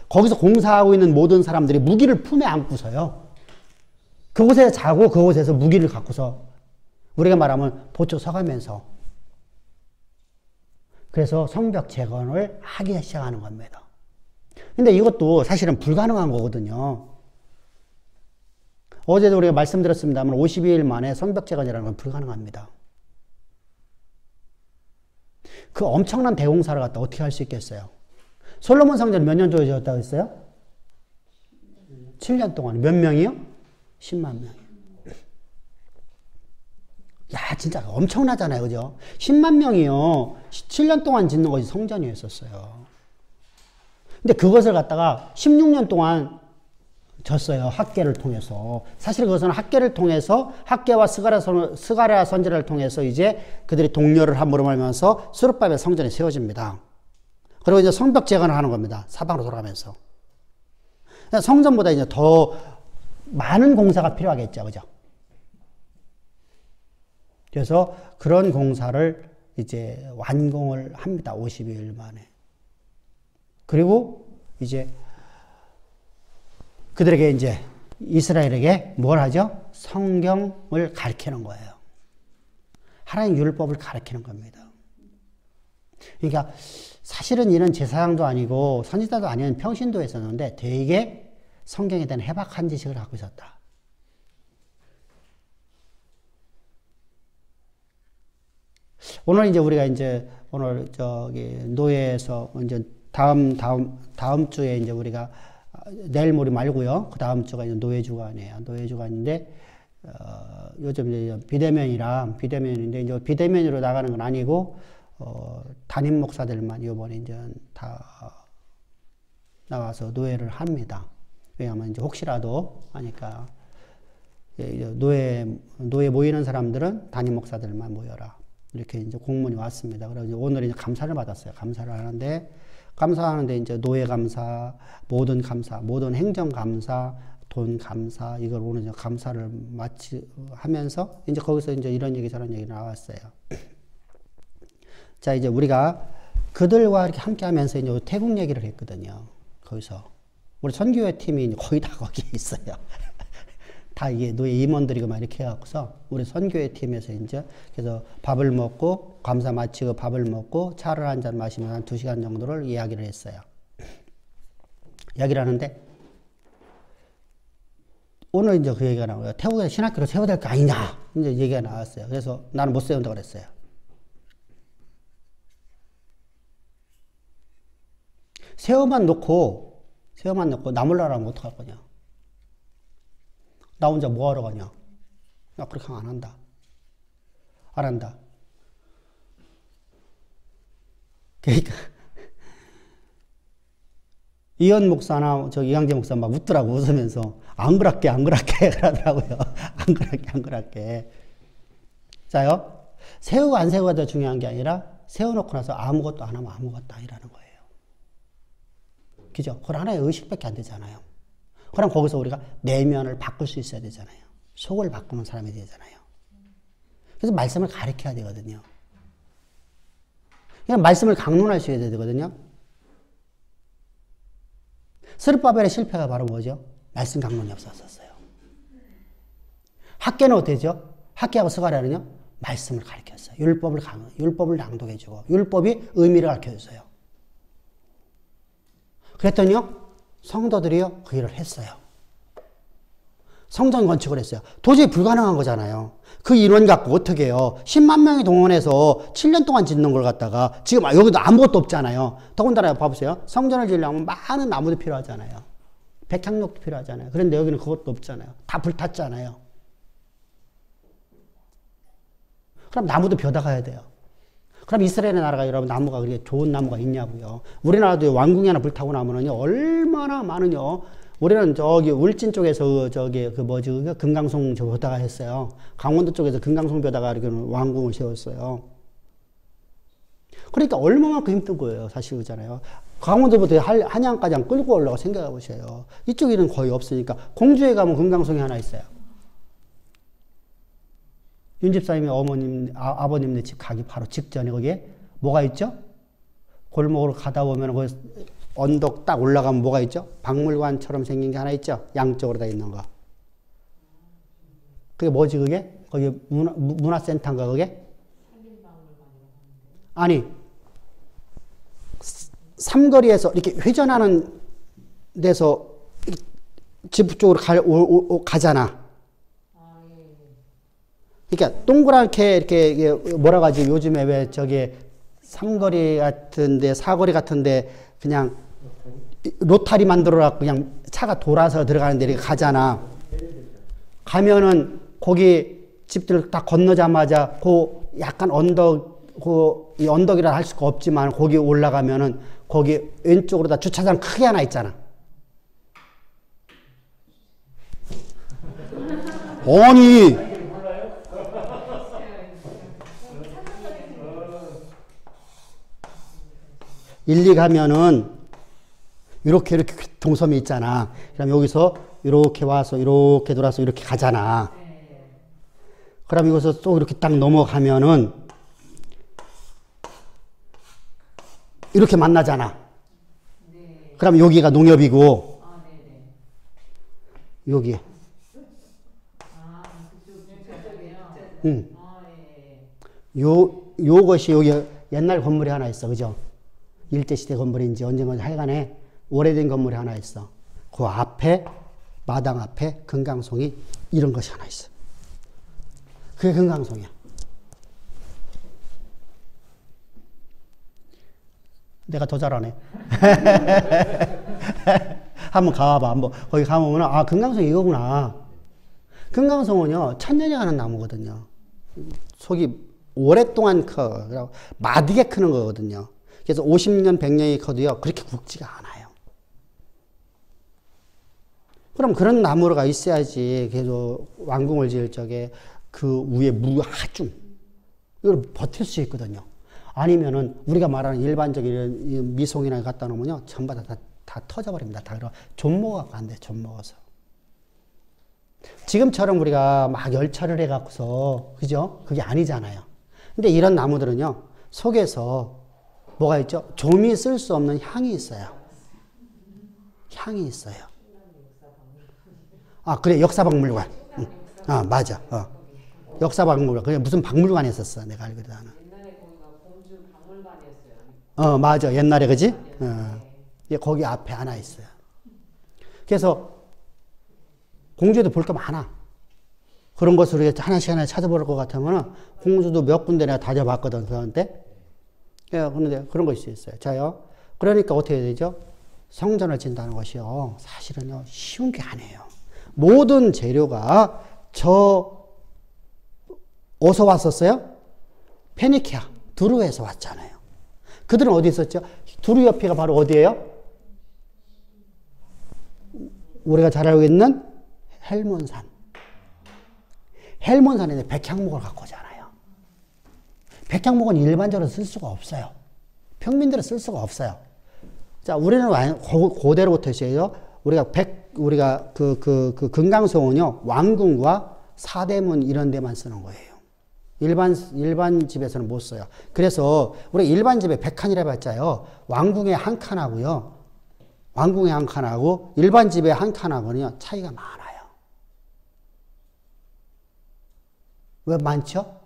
거기서 공사하고 있는 모든 사람들이 무기를 품에 안고서요. 그곳에 자고 그곳에서 무기를 갖고서 우리가 말하면 보초 서가면서 그래서 성벽 재건을 하기 시작하는 겁니다. 근데 이것도 사실은 불가능한 거거든요. 어제도 우리가 말씀드렸습니다만 52일 만에 성벽 재건이라는 건 불가능합니다. 그 엄청난 대공사를 갖다 어떻게 할 수 있겠어요? 솔로몬 성전이 몇 년 정도 지었다고 했어요? 7년 동안. 몇 명이요? 10만 명. 야, 진짜 엄청나잖아요. 그죠? 10만 명이요. 7년 동안 짓는 것이 성전이었었어요. 근데 그것을 갖다가 16년 동안 졌어요. 학계를 통해서. 사실 그것은 학계를 통해서, 학계와 스가랴 선지자를 통해서 이제 그들이 동료를 함으로 말면서 수룹바벨 성전이 세워집니다. 그리고 이제 성벽 재건을 하는 겁니다. 사방으로 돌아가면서. 성전보다 이제 더 많은 공사가 필요하겠죠. 그죠? 그래서 그런 공사를 이제 완공을 합니다. 52일 만에. 그리고 이제 그들에게 이제 이스라엘에게 뭘 하죠? 성경을 가르치는 거예요. 하나님 율법을 가르치는 겁니다. 그러니까 사실은 이런 제사장도 아니고 선지자도 아닌 평신도였었는데 되게 성경에 대한 해박한 지식을 갖고 있었다. 오늘 이제 우리가 이제 오늘 저기 노예에서 이제 다음 주에 이제 우리가 내일 모레 말고요. 그 다음 주가 이제 노예주간이에요. 노예주간인데, 요즘 이제 비대면인데, 이제 비대면으로 나가는 건 아니고, 담임 목사들만 이번에 이제 다 나와서 노예를 합니다. 왜냐하면 이제 혹시라도 하니까, 이제 노예 모이는 사람들은 담임 목사들만 모여라. 이렇게 이제 공문이 왔습니다. 그래서 오늘 이제 감사를 받았어요. 감사를 감사하는데 이제 노예 감사, 모든 행정 감사, 돈 감사, 이걸 오늘 이제 감사를 하면서 이제 거기서 이제 이런 얘기 저런 얘기 나왔어요. 자, 이제 우리가 그들과 이렇게 함께 하면서 이제 태국 얘기를 했거든요. 거기서. 우리 선교회 팀이 거의 다 거기에 있어요. 다 이게 노예 임원들이고 막 이렇게 해갖고서 우리 선교회 팀에서 이제 그래서 밥을 먹고 감사 마치고 밥을 먹고 차를 한 잔 마시면 한 2시간 정도를 이야기를 했어요. 이야기를 하는데 오늘 이제 그 얘기가 나와요. 태국에 신학교를 세워야 될 거 아니냐 이제 얘기가 나왔어요. 그래서 나는 못 세운다고 그랬어요. 세워만 놓고 나몰라라 하면 어떡할 거냐. 나 혼자 뭐 하러 가냐? 나 그렇게 안 한다. 안 한다. 그러니까 이현 목사나 저 이강재 목사 막 웃더라고. 웃으면서 안 그렇게 그러더라고요. 안 그렇게. 자요. 세우고 안 세우고가 더 중요한 게 아니라 세워놓고 나서 아무것도 안 하면 아무것도 아니라는 거예요. 그죠? 그건 하나의 의식밖에 안 되잖아요. 그럼 거기서 우리가 내면을 바꿀 수 있어야 되잖아요. 속을 바꾸는 사람이 되잖아요. 그래서 말씀을 가르쳐야 되거든요. 그냥 말씀을 강론할 수 있어야 되거든요. 스룹바벨의 실패가 바로 뭐죠? 말씀 강론이 없었어요. 학계는 어때죠? 학계하고 스가랴는요? 말씀을 가르쳤어요. 율법을 낭독해주고 율법이 의미를 가르쳐줬어요. 그랬더니요. 성도들이요, 그 일을 했어요. 성전 건축을 했어요. 도저히 불가능한 거잖아요. 그 인원 갖고 어떻게 해요? 10만 명이 동원해서 7년 동안 짓는 걸 갖다가 지금 여기도 아무것도 없잖아요. 더군다나 봐보세요. 성전을 지으려면 많은 나무도 필요하잖아요. 백향목도 필요하잖아요. 그런데 여기는 그것도 없잖아요. 다 불탔잖아요. 그럼 나무도 벼다가야 돼요. 그럼 이스라엘의 나라가 여러분 나무가 그렇게 좋은 나무가 있냐고요. 우리나라도 왕궁이 하나 불타고 나면은요 얼마나 많은요. 우리는 저기 울진 쪽에서 저기 그 뭐지 금강송 저 벼다가 했어요. 강원도 쪽에서 금강송 벼다가 이렇게 왕궁을 세웠어요. 그러니까 얼마만큼 힘든 거예요. 사실 그잖아요. 강원도부터 한양까지 안 끌고 올라가 생각해 보세요. 이쪽에는 거의 없으니까 공주에 가면 금강송이 하나 있어요. 윤 집사님의 아버님네 집 가기 바로 직전에 거기에 뭐가 있죠? 골목으로 가다 보면 거기 언덕 딱 올라가면 뭐가 있죠? 박물관처럼 생긴 게 하나 있죠? 양쪽으로 다 있는 거. 그게 뭐지 그게? 거기 문화센터인가 그게? 아니 삼거리에서 이렇게 회전하는 데서 집 쪽으로 가잖아. 그러니까 동그랗게 이렇게 뭐라고 하지? 요즘에 왜 저기 삼거리 같은데 사거리 같은데 그냥 로타리 만들어갖고 그냥 차가 돌아서 들어가는데 이렇게 가잖아. 가면은 거기 집들 딱 건너자마자 그 약간 이 언덕이라 할 수가 없지만 거기 올라가면은 거기 왼쪽으로 다 주차장 크게 하나 있잖아. 아니 일리 가면은 이렇게 동섬이 있잖아. 그럼 여기서 이렇게 와서 이렇게 돌아서 이렇게 가잖아. 그럼 여기서 또 이렇게 딱 넘어가면은 이렇게 만나잖아. 그럼 여기가 농협이고 여기. 응. 요것이 여기 옛날 건물이 하나 있어. 그죠? 일제시대 건물인지 언젠가 하여간에 오래된 건물이 하나 있어. 그 앞에 마당 앞에 금강송이 이런 것이 하나 있어. 그게 금강송이야. 내가 더 잘하네. 한번 가봐봐. 한번 거기 가보면 아 금강송 이거구나. 금강송은요 천년이 가는 나무거든요. 속이 오랫동안 커. 그리고 마디게 크는 거거든요. 그래서 50년, 100년이 커도요 그렇게 굵지가 않아요. 그럼 그런 나무가 있어야지 계속 왕궁을 지을 적에 그 위에 무하중 이걸 버틸 수 있거든요. 아니면은 우리가 말하는 일반적인 미송이나 갖다 놓으면요 전부 다 터져버립니다. 다 그럼 존모가 안 돼. 존모가서. 지금처럼 우리가 막 열처를 해갖고서 그죠? 그게 아니잖아요. 근데 이런 나무들은요 속에서 뭐가 있죠? 좀이 쓸 수 없는 향이 있어요. 향이 있어요. 아 그래 역사박물관. 응. 아 맞아. 역사박물관. 그게 무슨 박물관에 있었어. 내가 알거든. 옛날에 거기가 공주 박물관이었어요. 맞아. 옛날에 그지? 거기 앞에 하나 있어요. 그래서 공주에도 볼 거 많아. 그런 것을 우리가 하나씩 찾아볼 것 같으면 공주도 몇 군데 내가 다녀봤거든. 그런데 그런데 그런 것이 있어요. 자요. 그러니까 어떻게 되죠? 성전을 짓는다는 것이요. 사실은요 쉬운 게 아니에요. 모든 재료가 어디서 왔었어요? 페니키아, 두루에서 왔잖아요. 그들은 어디 있었죠? 두루 옆에가 바로 어디예요? 우리가 잘 알고 있는 헬몬산. 헬몬산에 백향목을 갖고 오잖아요. 백향목은 일반적으로 쓸 수가 없어요. 평민들은 쓸 수가 없어요. 자, 우리는 고대로부터 있어요. 우리가 그 금강송은요, 왕궁과 사대문 이런 데만 쓰는 거예요. 일반 집에서는 못 써요. 그래서 우리 일반 집에 100칸이라 봤자요, 왕궁에 한 칸하고요, 왕궁에 한 칸하고 일반 집에 한 칸하고는요, 차이가 많아요. 왜 많죠?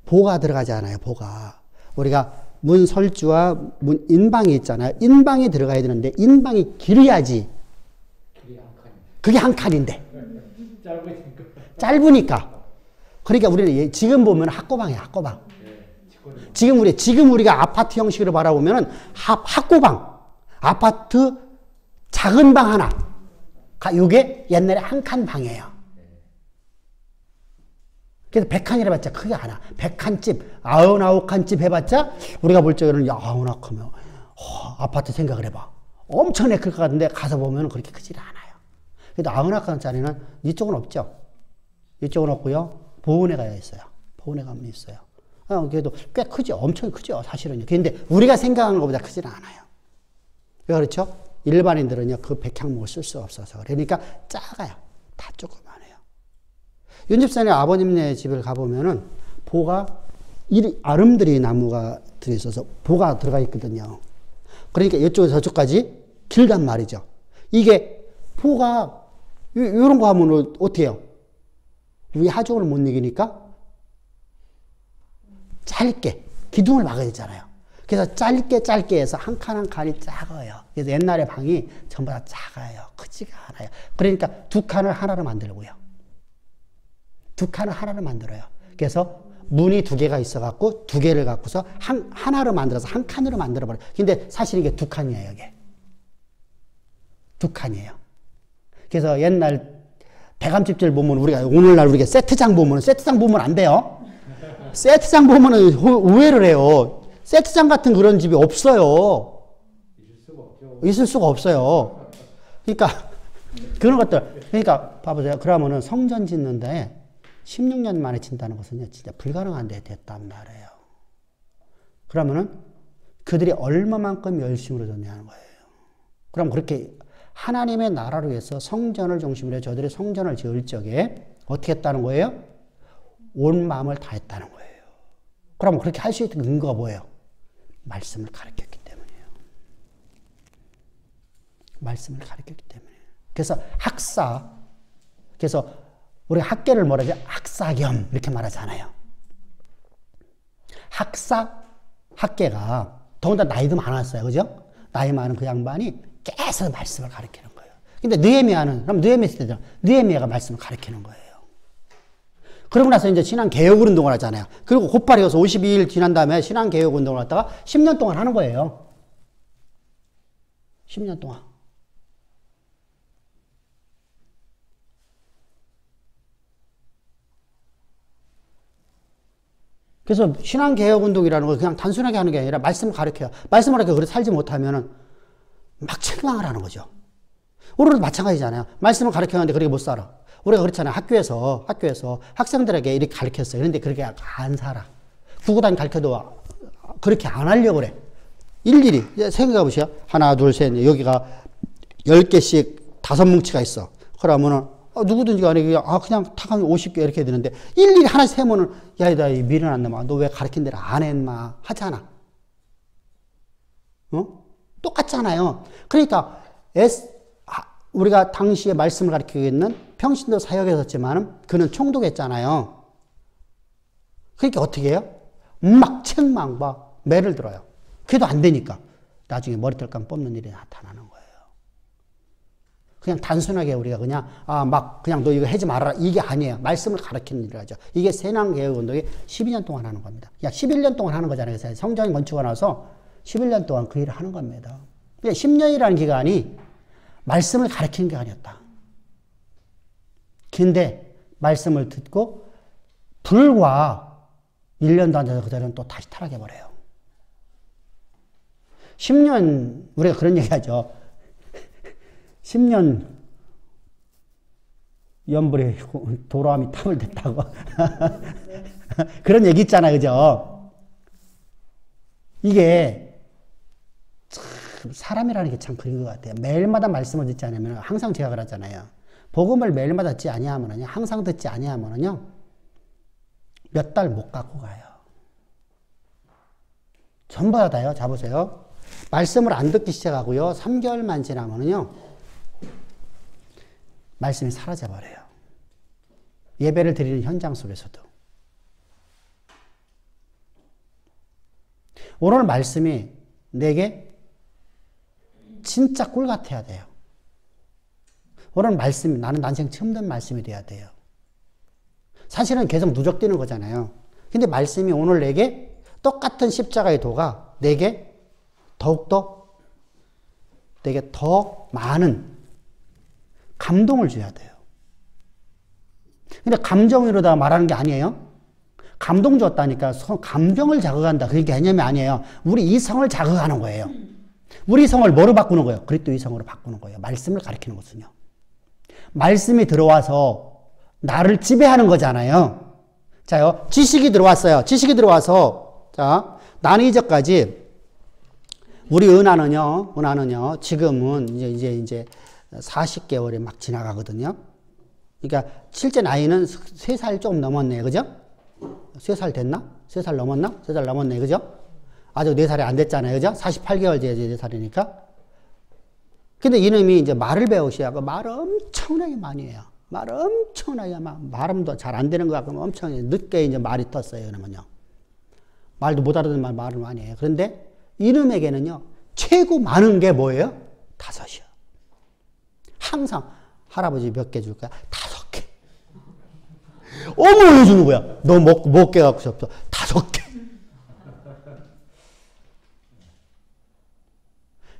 보가 들어가지 않아요, 보가. 우리가 문 설주와 문 인방이 있잖아요. 인방이 들어가야 되는데 인방이 길어야지. 그게 한 칸인데. 짧으니까. 그러니까 우리는 지금 보면 학고방이에요, 학고방. 지금 우리가 아파트 형식으로 바라보면은 학고방. 아파트 작은 방 하나. 이게 옛날에 한 칸 방이에요. 그래서 100칸이라 봤자 크게 하나. 100칸집, 99칸집 해봤자 우리가 볼 적에는 99칸이면 아파트 생각을 해봐. 엄청나게 클 것 같은데 가서 보면 그렇게 크지 않아요. 그래도 99칸짜리는 이쪽은 없죠. 이쪽은 없고요. 보은에 가야 있어요. 보은에 가면 있어요. 그래도 꽤 크죠. 엄청 크죠. 사실은요. 그런데 우리가 생각하는 것보다 크지는 않아요. 왜 그렇죠? 일반인들은요. 그 백향목을 쓸 수 없어서. 그러니까 작아요. 다 조그만해요. 윤집사님 아버님네 집을 가보면은 보가 아름드리 나무가 들어있어서 보가 들어가 있거든요. 그러니까 이쪽에서 저쪽까지 길단 말이죠. 이게 보가 이런 거 하면 어떻게 해요? 우리 하중을 못 이기니까 짧게 기둥을 막아야 되잖아요. 그래서 짧게 해서 한 칸 한 칸이 작아요. 그래서 옛날에 방이 전부 다 작아요. 크지가 않아요. 그러니까 두 칸을 하나로 만들고요. 두 칸을 하나로 만들어요. 그래서 문이 두 개가 있어갖고 두 개를 갖고서 하나로 만들어서 한 칸으로 만들어버려요. 근데 사실 이게 두 칸이에요, 이게. 두 칸이에요. 그래서 옛날 대감집들 보면 오늘날 우리가 세트장 보면 안 돼요. 세트장 보면은 오해를 해요. 세트장 같은 그런 집이 없어요. 있을 수가 없어요. 그러니까 그런 것들. 그러니까 봐보세요. 그러면은 성전 짓는데 16년 만에 짓는다는 것은요, 진짜 불가능한 데 됐단 말이에요. 그러면은 그들이 얼마만큼 열심으로 졌냐는 거예요. 그럼 그렇게 하나님의 나라를 위해서 성전을 중심으로 저들이 성전을 지을 적에 어떻게 했다는 거예요? 온 마음을 다했다는 거예요. 그럼 그렇게 할 수 있는 근거가 뭐예요? 말씀을 가르쳤기 때문이에요. 말씀을 가르쳤기 때문이에요. 그래서 그래서 우리 학계를 뭐라 하죠? 학사겸 이렇게 말하잖아요. 학계가 더군다나 나이도 많았어요. 그죠? 나이 많은 그 양반이 계속 말씀을 가르치는 거예요. 근데 그럼 느헤미야 시대죠. 느헤미야가 말씀을 가르치는 거예요. 그러고 나서 이제 신앙개혁 운동을 하잖아요. 그리고 곧바로 여기서 52일 지난 다음에 신앙개혁 운동을 했다가 10년 동안 하는 거예요. 10년 동안. 그래서 신앙개혁운동이라는 걸 그냥 단순하게 하는 게 아니라 말씀을 가르쳐요. 말씀을 가르쳐 그렇게 살지 못하면은 막 책망을 하는 거죠. 우리도 마찬가지잖아요. 말씀을 가르쳤는데 그렇게 못 살아. 우리가 그렇잖아요. 학교에서 학생들에게 이렇게 가르쳤어요. 그런데 그렇게 안 살아. 구구단 가르쳐도 그렇게 안 하려고 그래. 일일이 생각해 보세요. 하나, 둘, 셋. 여기가 10개씩 5뭉치가 있어. 그러면은 누구든지 간에 그냥 탁하면 50개 이렇게 해야 되는데 일일이 하나씩 세면은 야, 나 미련한 놈아. 너 왜 가르친 대로 안 해, 인마. 하잖아. 똑같잖아요. 그러니까 우리가 당시에 말씀을 가르치고 있는 평신도 사역이었지만은 그는 총독했잖아요. 그러니까 어떻게 해요? 막 책망과 매를 들어요. 그래도 안 되니까 나중에 머리털감 뽑는 일이 나타나는 거예요. 그냥 단순하게 우리가 그냥 그냥 너 이거 하지 말아라 이게 아니에요. 말씀을 가르치는 일을 하죠. 이게 세난개혁운동이 12년 동안 하는 겁니다. 11년 동안 하는 거잖아요. 그래서 성전이 건축하고 나서 11년 동안 그 일을 하는 겁니다. 10년이라는 기간이 말씀을 가르치는 기간이었다. 근데 말씀을 듣고 불과 1년도 안 돼서 그들은 또 다시 타락해버려요. 10년, 우리가 그런 얘기 하죠. 10년 연불에 도로함이 탑을 댔다고. 그런 얘기 있잖아요. 그죠? 이게 참 사람이라는 게 참 그런 것 같아요. 매일마다 말씀을 듣지 않으면 항상 제가 그러잖아요. 복음을 매일마다 듣지 아니하면요. 항상 듣지 아니하면요. 몇 달 못 갖고 가요. 전부 다요. 자보세요. 말씀을 안 듣기 시작하고요. 3개월만 지나면요. 말씀이 사라져버려요. 예배를 드리는 현장 속에서도. 오늘 말씀이 내게 진짜 꿀 같아야 돼요. 오늘 말씀이 나는 난생 처음 듣는 말씀이 돼야 돼요. 사실은 계속 누적되는 거잖아요. 근데 말씀이 오늘 내게 똑같은 십자가의 도가 내게 더욱더 내게 더 많은 감동을 줘야 돼요. 근데 감정으로다 말하는 게 아니에요. 감동 줬다니까 감정을 자극한다. 그게 개념이 아니에요. 우리 이성을 자극하는 거예요. 우리 이성을 뭐로 바꾸는 거예요? 그리스도 이성으로 바꾸는 거예요. 말씀을 가리키는 것은요. 말씀이 들어와서 나를 지배하는 거잖아요. 자요, 지식이 들어왔어요. 지식이 들어와서 자, 나는 이제까지 우리 은하는요, 지금은 이제 40개월이 막 지나가거든요. 그러니까 실제 나이는 3살 조금 넘었네요. 그죠? 3살 됐나? 3살 넘었나? 3살 넘었네. 그죠? 아직 4살이 안 됐잖아요. 그죠? 48개월 돼야지 4살이니까. 근데 이놈이 이제 말을 배우시고 말을 엄청나게 많이 해요. 말을 엄청나게 말음도 잘 안 되는 것 같고 엄청 늦게 이제 말이 떴어요. 이놈은요. 말도 못 알아듣는 말을 많이 해요. 그런데 이놈에게는요, 최고 많은 게 뭐예요? 5이요. 항상 할아버지 몇 개 줄 거야? 5개. 어머 해주는 거야. 너 몇 개 갖고 싶어? 5개.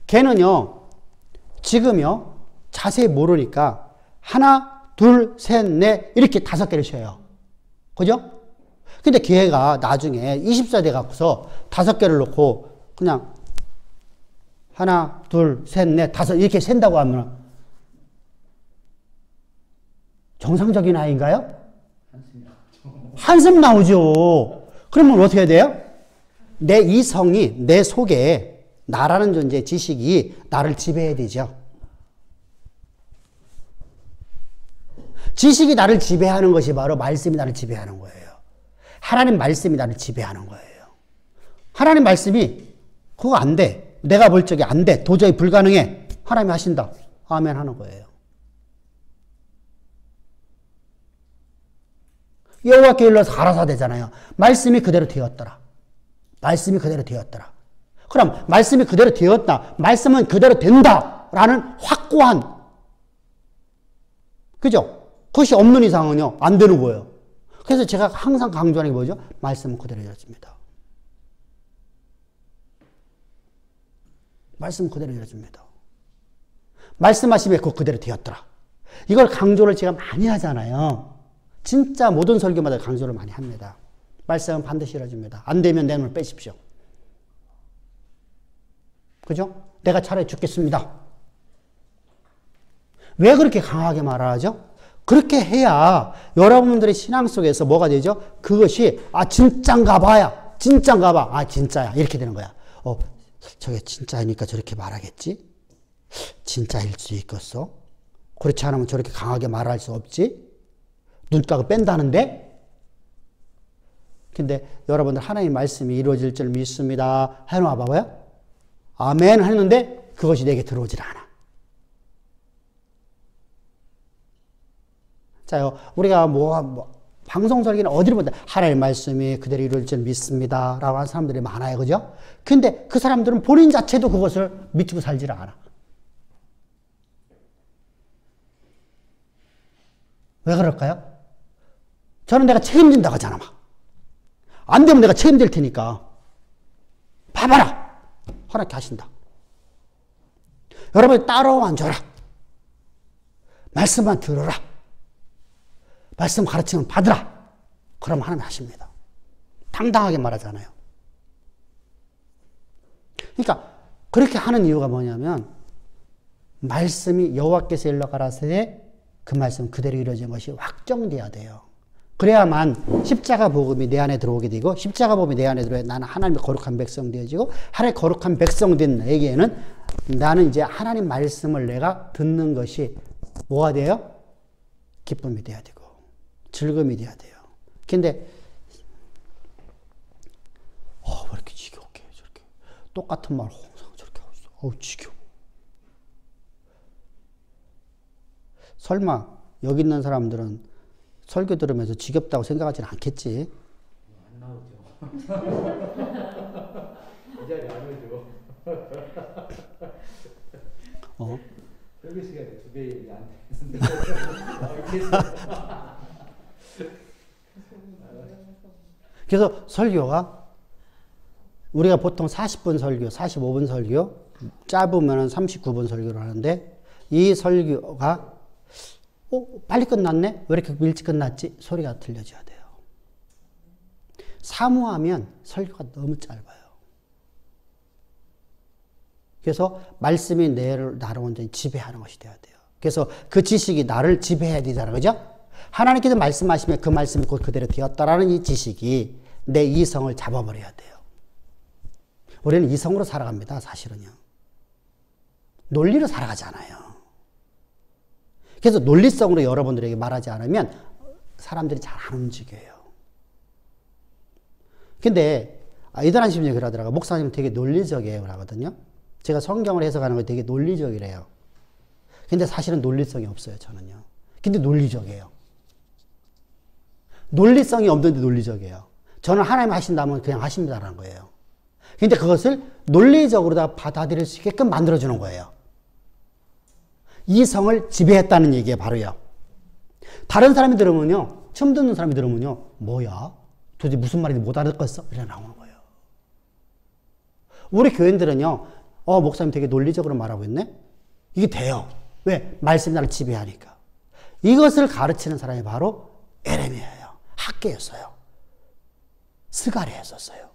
걔는요, 지금요, 자세히 모르니까 하나, 둘, 셋, 넷 이렇게 5개를 쉬어요. 그죠? 근데 걔가 나중에 20살 돼 갖고서 5개를 놓고 그냥 하나, 둘, 셋, 넷, 5 이렇게 센다고 하면 정상적인 아이인가요? 한숨 나오죠. 그러면 어떻게 해야 돼요? 내 이성이 내 속에 나라는 존재 지식이 나를 지배해야 되죠. 지식이 나를 지배하는 것이 바로 말씀이 나를 지배하는 거예요. 하나님 말씀이 나를 지배하는 거예요. 하나님 말씀이 그거 안 돼. 내가 볼 적에 안 돼. 도저히 불가능해. 하나님이 하신다. 아멘 하는 거예요. 여호와께 일러서 알아서 되잖아요. 말씀이 그대로 되었더라. 말씀이 그대로 되었더라. 그럼 말씀이 그대로 되었다. 말씀은 그대로 된다. 라는 확고한, 그죠? 그것이 없는 이상은요, 안 되는 거예요. 그래서 제가 항상 강조하는 게 뭐죠? 말씀은 그대로 이루어집니다. 말씀은 그대로 이루어집니다. 말씀하시면 그거 그대로 되었더라. 이걸 강조를 제가 많이 하잖아요. 진짜 모든 설교마다 강조를 많이 합니다. 말씀은 반드시 이루어집니다. 안 되면 내 눈을 빼십시오. 그죠? 내가 차라리 죽겠습니다. 왜 그렇게 강하게 말하죠? 그렇게 해야 여러분들의 신앙 속에서 뭐가 되죠? 그것이 진짠가 봐야. 진짠가 봐. 진짜야. 이렇게 되는 거야. 저게 진짜니까 저렇게 말하겠지? 진짜일 수 있겠어? 그렇지 않으면 저렇게 강하게 말할 수 없지? 눈가가 뺀다는데? 근데 여러분들 하나님의 말씀이 이루어질 줄 믿습니다. 해놓아 봐봐요. 아멘 했는데 그것이 내게 들어오질 않아. 자요, 우리가 방송 설교는 어디를 본다? 하나님의 말씀이 그대로 이루어질 줄 믿습니다. 라고 하는 사람들이 많아요. 그죠? 근데 그 사람들은 본인 자체도 그것을 믿고 살지를 않아. 왜 그럴까요? 저는 내가 책임진다고 하잖아, 막. 안 되면 내가 책임질 테니까. 봐봐라! 허락하신다. 여러분이 따라와 줘라. 말씀만 들어라. 말씀 가르치면 받으라. 그럼 하나님 하십니다. 당당하게 말하잖아요. 그러니까 그렇게 하는 이유가 뭐냐면 말씀이 여호와께서 일러 가라사대 그 말씀 그대로 이루어진 것이 확정돼야 돼요. 그래야만 십자가 복음이 내 안에 들어오게 되고 십자가 복음이 내 안에 들어야 나는 하나님의 거룩한 백성 되어지고 하나님의 거룩한 백성 된 나에게는 나는 이제 하나님 말씀을 내가 듣는 것이 뭐가 돼요? 기쁨이 돼야 되고 즐거움이 돼야 돼요. 근데 왜 이렇게 지겹게 저렇게 똑같은 말 항상 저렇게 하고 있어. 지겨워. 설마 여기 있는 사람들은 설교 들으면서 지겹다고 생각하지는 않겠지? 안 나오죠. 이 자리 안 오죠. 설교 시간에 2배 안 되는데. 그래서 설교가 우리가 보통 40분 설교, 45분 설교, 짧으면 39분 설교를 하는데 이 설교가 빨리 끝났네? 왜 이렇게 일찍 끝났지? 소리가 들려줘야 돼요. 사무하면 설교가 너무 짧아요. 그래서 말씀이 나를 완전히 지배하는 것이 돼야 돼요. 그래서 그 지식이 나를 지배해야 되잖아요. 그죠? 하나님께서 말씀하시면 그 말씀이 곧 그대로 되었다라는 이 지식이 내 이성을 잡아버려야 돼요. 우리는 이성으로 살아갑니다. 사실은요. 논리로 살아가잖아요. 그래서 논리성으로 여러분들에게 말하지 않으면 사람들이 잘 안 움직여요. 근데 이단한 심리에 그러더라고요. 목사님은 되게 논리적이에요. 그러거든요. 제가 성경을 해석하는 거 되게 논리적이래요. 근데 사실은 논리성이 없어요. 저는요. 근데 논리적이에요. 논리성이 없는데 논리적이에요. 저는 하나님 하신다면 그냥 하십니다라는 거예요. 근데 그것을 논리적으로 다 받아들일 수 있게끔 만들어주는 거예요. 이성을 지배했다는 얘기에 바로요. 다른 사람이 들으면요, 처음 듣는 사람이 들으면요, 뭐야? 도대체 무슨 말인지 못 알아듣겠어? 이래 나오는 거예요. 우리 교인들은요, 목사님 되게 논리적으로 말하고 있네? 이게 돼요. 왜? 말씀이 나를 지배하니까. 이것을 가르치는 사람이 바로 에레미야예요. 학계였어요. 스가랴 했었어요.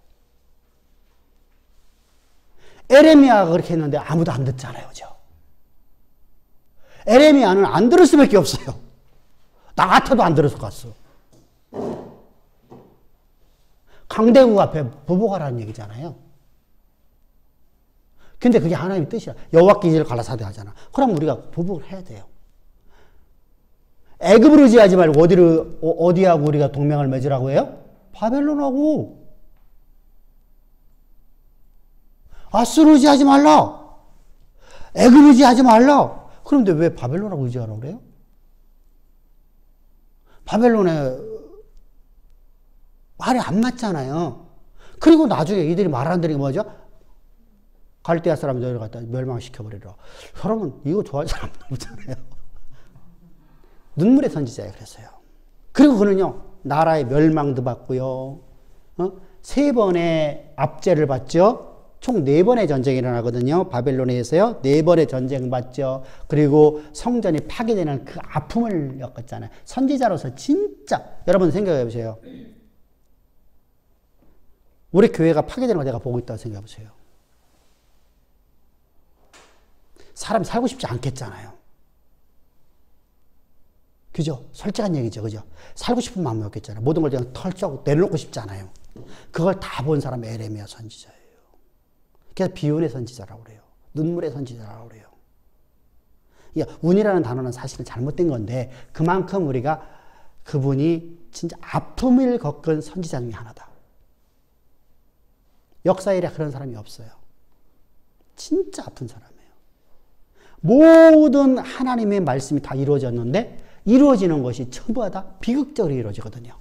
에레미야가 그렇게 했는데 아무도 안 듣잖아요. 그죠? 에레미야는 안 들을 수밖에 없어요. 나 같아도 안 들을 것 같어. 강대국 앞에 보복하라는 얘기잖아요. 근데 그게 하나님의 뜻이야. 여호와께 이제를 갈라사대 하잖아. 그럼 우리가 보복을 해야 돼요. 애굽을 의지하지 말고 어디하고 우리가 동맹을 맺으라고 해요? 바벨론하고. 아수르 의지하지 말라. 애굽 의지하지 말라. 그런데 왜 바벨론하고 의지하라고 그래요? 바벨론에 말이 안 맞잖아요. 그리고 나중에 이들이 말하는 게 뭐죠? 갈대아 사람들을 갖다 멸망시켜버리라. 여러분, 이거 좋아하는 사람 없잖아요. 눈물의 선지자예요. 그랬어요. 그리고 그는요, 나라의 멸망도 받고요, 3번의 압제를 받죠. 총 4번의 전쟁이 일어나거든요. 바벨론에서요. 4번의 전쟁 받죠. 그리고 성전이 파괴되는 그 아픔을 겪었잖아요. 선지자로서 진짜 여러분 생각해 보세요. 우리 교회가 파괴되는 걸 내가 보고 있다고 생각해 보세요. 사람이 살고 싶지 않겠잖아요. 그죠? 솔직한 얘기죠. 그죠? 살고 싶은 마음이 없겠잖아요. 모든 걸 그냥 털썩 내려놓고 싶지 않아요. 그걸 다 본 사람이 에레미야 선지자예요. 그래서 비운의 선지자라고 그래요. 눈물의 선지자라고 그래요. 운이라는 단어는 사실은 잘못된 건데 그만큼 우리가 그분이 진짜 아픔을 겪은 선지자 중에 하나다. 역사에 그런 사람이 없어요. 진짜 아픈 사람이에요. 모든 하나님의 말씀이 다 이루어졌는데 이루어지는 것이 전부 다 비극적으로 이루어지거든요.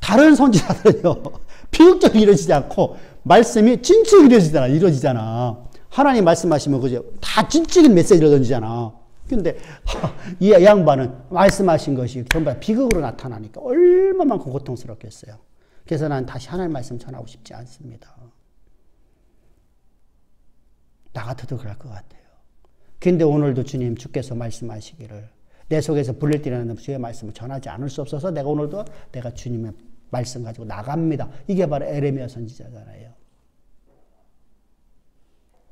다른 선지자들은요. 비극적으로 이루어지지 않고 말씀이 진짜로 이루어지잖아. 하나님 말씀하시면 그죠? 다 진짜인 메시지를 던지잖아. 근데 이 양반은 말씀하신 것이 전부 다 비극으로 나타나니까 얼마만큼 고통스럽겠어요. 그래서 난 다시 하나님 말씀 전하고 싶지 않습니다. 나 같아도 그럴 것 같아요. 근데 오늘도 주께서 말씀하시기를 내 속에서 불릴 뛰는 주의 말씀을 전하지 않을 수 없어서 내가 오늘도 내가 주님의 말씀 가지고 나갑니다. 이게 바로 에레미야 선지자잖아요.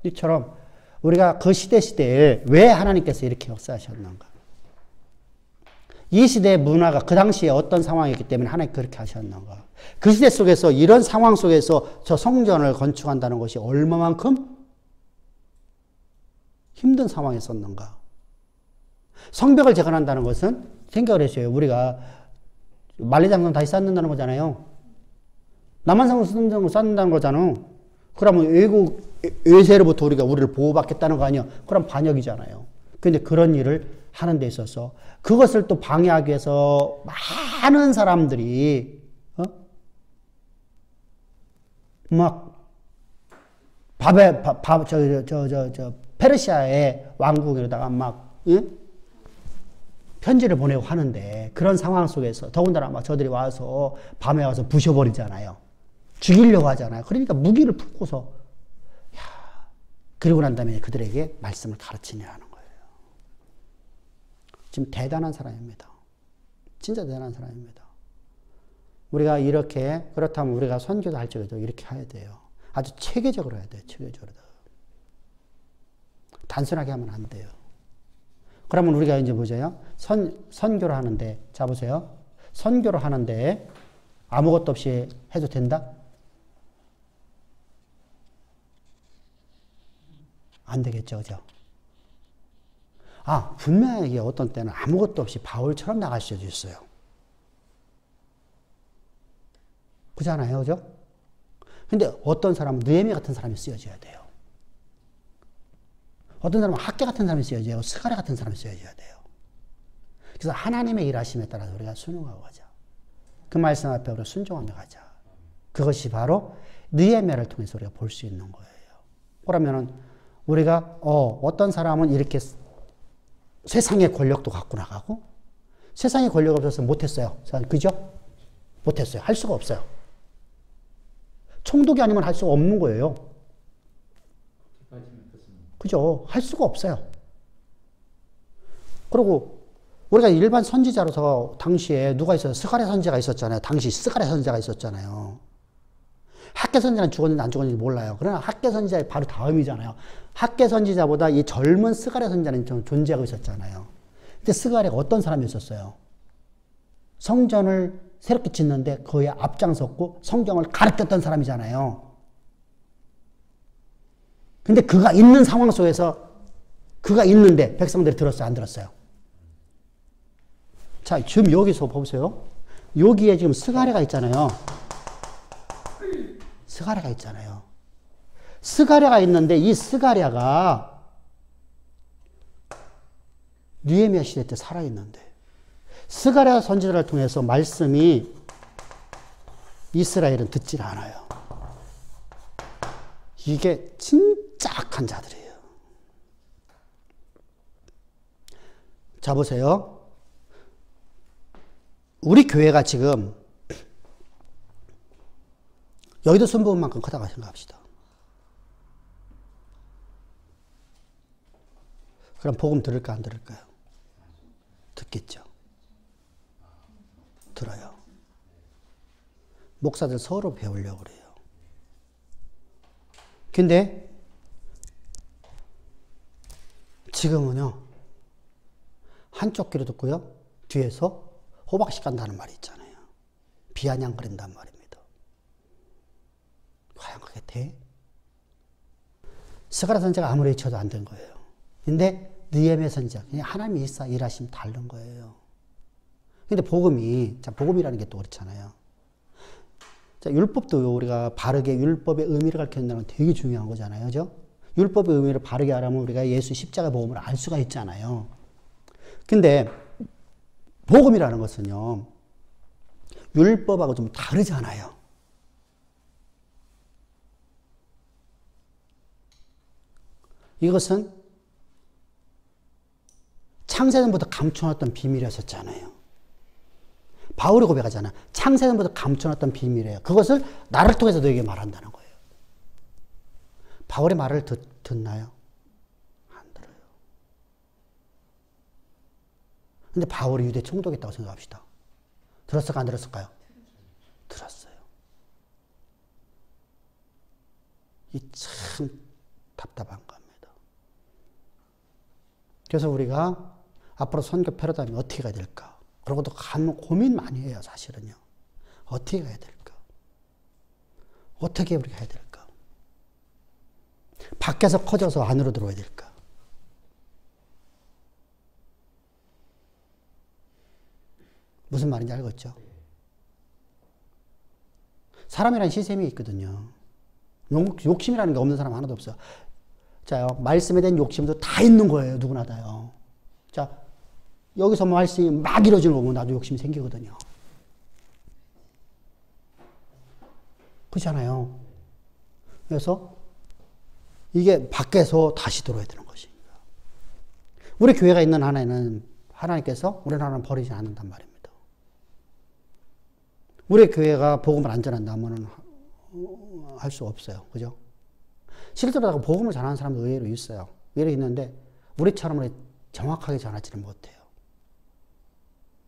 이처럼 우리가 그 시대에 왜 하나님께서 이렇게 역사하셨는가? 이 시대의 문화가 그 당시에 어떤 상황이었기 때문에 하나님 그렇게 하셨는가? 그 시대 속에서 이런 상황 속에서 저 성전을 건축한다는 것이 얼마만큼 힘든 상황에 있었는가? 성벽을 재건한다는 것은 생각을 했어요. 우리가 만리장성 다시 쌓는다는 거잖아요. 남한성을 쌓는다는 거잖아요. 그러면 외국 외세로부터 우리를 보호받겠다는 거 아니야? 그럼 반역이잖아요. 그런데 그런 일을 하는 데 있어서 그것을 또 방해하기 위해서 많은 사람들이 막 페르시아의 왕국에다가 막 편지를 보내고 하는데 그런 상황 속에서 더군다나 막 저들이 와서 밤에 와서 부셔버리잖아요. 죽이려고 하잖아요. 그러니까 무기를 품고서 그리고 난 다음에 그들에게 말씀을 가르치느라는 거예요. 지금 대단한 사람입니다. 진짜 대단한 사람입니다. 우리가 이렇게 그렇다면 우리가 선교도 할 적에도 이렇게 해야 돼요. 아주 체계적으로 해야 돼요. 체계적으로. 단순하게 하면 안 돼요. 그러면 우리가 이제 보세요. 선교를 하는데, 자 보세요. 선교를 하는데 아무것도 없이 해도 된다? 안 되겠죠, 그죠? 분명히 어떤 때는 아무것도 없이 바울처럼 나갈 수도 있어요. 그렇잖아요, 그죠? 근데 어떤 사람은 느헤미야 같은 사람이 쓰여져야 돼요. 어떤 사람은 학계 같은 사람이 쓰여져야 되고 스가랴 같은 사람이 쓰여져야 돼요. 그래서 하나님의 일하심에 따라서 우리가 순응하고 가자. 그 말씀 앞에 우리가 순종하며 가자. 그것이 바로 느헤미야를 통해서 우리가 볼 수 있는 거예요. 그러면은 우리가 어떤 사람은 이렇게 세상의 권력도 갖고 나가고 세상의 권력 없어서 못했어요. 그죠? 못했어요. 할 수가 없어요. 총독이 아니면 할 수가 없는 거예요. 그죠? 할 수가 없어요. 그리고 우리가 일반 선지자로서 당시에 누가 있어요? 스가랴 선지자가 있었잖아요. 당시 스가랴 선지자가 있었잖아요. 학계 선지자는 죽었는지 안 죽었는지 몰라요. 그러나 학계 선지자의 바로 다음이잖아요. 학계 선지자보다 이 젊은 스가랴 선지자는 좀 존재하고 있었잖아요. 근데 스가랴가 어떤 사람이었어요? 성전을 새롭게 짓는데 거의 앞장섰고 성경을 가르쳤던 사람이잖아요. 근데 그가 있는 상황 속에서 그가 있는데 백성들이 들었어요? 안 들었어요? 자, 지금 여기서 보세요. 여기에 지금 스가랴가 있잖아요. 스가랴가 있잖아요. 스가랴가 있는데 이 스가랴가 느헤미야 시대 때 살아있는데 스가랴 선지자를 통해서 말씀이 이스라엘은 듣질 않아요. 이게 진짜 악한 자들이에요. 자, 보세요. 우리 교회가 지금 여의도 순복음만큼 크다고 생각합시다. 그럼 복음 들을까 안 들을까요? 듣겠죠. 들어요. 목사들 서로 배우려고 그래요. 근데 지금은요, 한쪽 귀로 듣고요, 뒤에서 호박씨 간다는 말이 있잖아요. 비아냥거린단 말입니다. 과연 그게 돼? 스가랴 선지자가 아무리 외쳐도 안 된 거예요. 근데 느헤미야 선지자, 그냥 하나님이 일하시면 다른 거예요. 근데 복음이, 자, 복음이라는 게 또 그렇잖아요. 자, 율법도 우리가 바르게 율법의 의미를 가르친다는 건 되게 중요한 거잖아요. 그죠? 율법의 의미를 바르게 알면 우리가 예수 십자가 복음을 알 수가 있잖아요. 근데 복음이라는 것은요, 율법하고 좀 다르잖아요. 이것은 창세전부터 감춰놨던 비밀이었었잖아요. 바울이 고백하잖아. 창세전부터 감춰놨던 비밀이에요. 그것을 나를 통해서 너에게 말한다는 거예요. 바울의 말을 듣나요? 안 들어요. 근데 바울이 유대 총독했다고 생각합시다. 들었을까 안 들었을까요? 들었어요. 이 참 답답한 겁니다. 그래서 우리가 앞으로 선교 패러다임이 어떻게 가야 될까? 그러고도 고민 많이 해요, 사실은요. 어떻게 가야 될까? 어떻게 우리가 해야 될까? 밖에서 커져서 안으로 들어와야 될까? 무슨 말인지 알겠죠? 사람이란 시스템이 있거든요. 욕심이라는 게 없는 사람 하나도 없어요. 자, 말씀에 대한 욕심도 다 있는 거예요. 누구나 다요. 자, 여기서 말씀이 막 이루어지는 거 보면 나도 욕심이 생기거든요. 그렇잖아요. 그래서 이게 밖에서 다시 들어야 되는 것입니다. 우리 교회가 있는 한에는 하나님께서 우리 나라는 버리지 않는단 말입니다. 우리 교회가 복음을 안 전한다면 할 수 없어요. 그죠? 실제로 복음을 전하는 사람도 의외로 있어요. 의외로 있는데 우리처럼 정확하게 전하지는 못해요.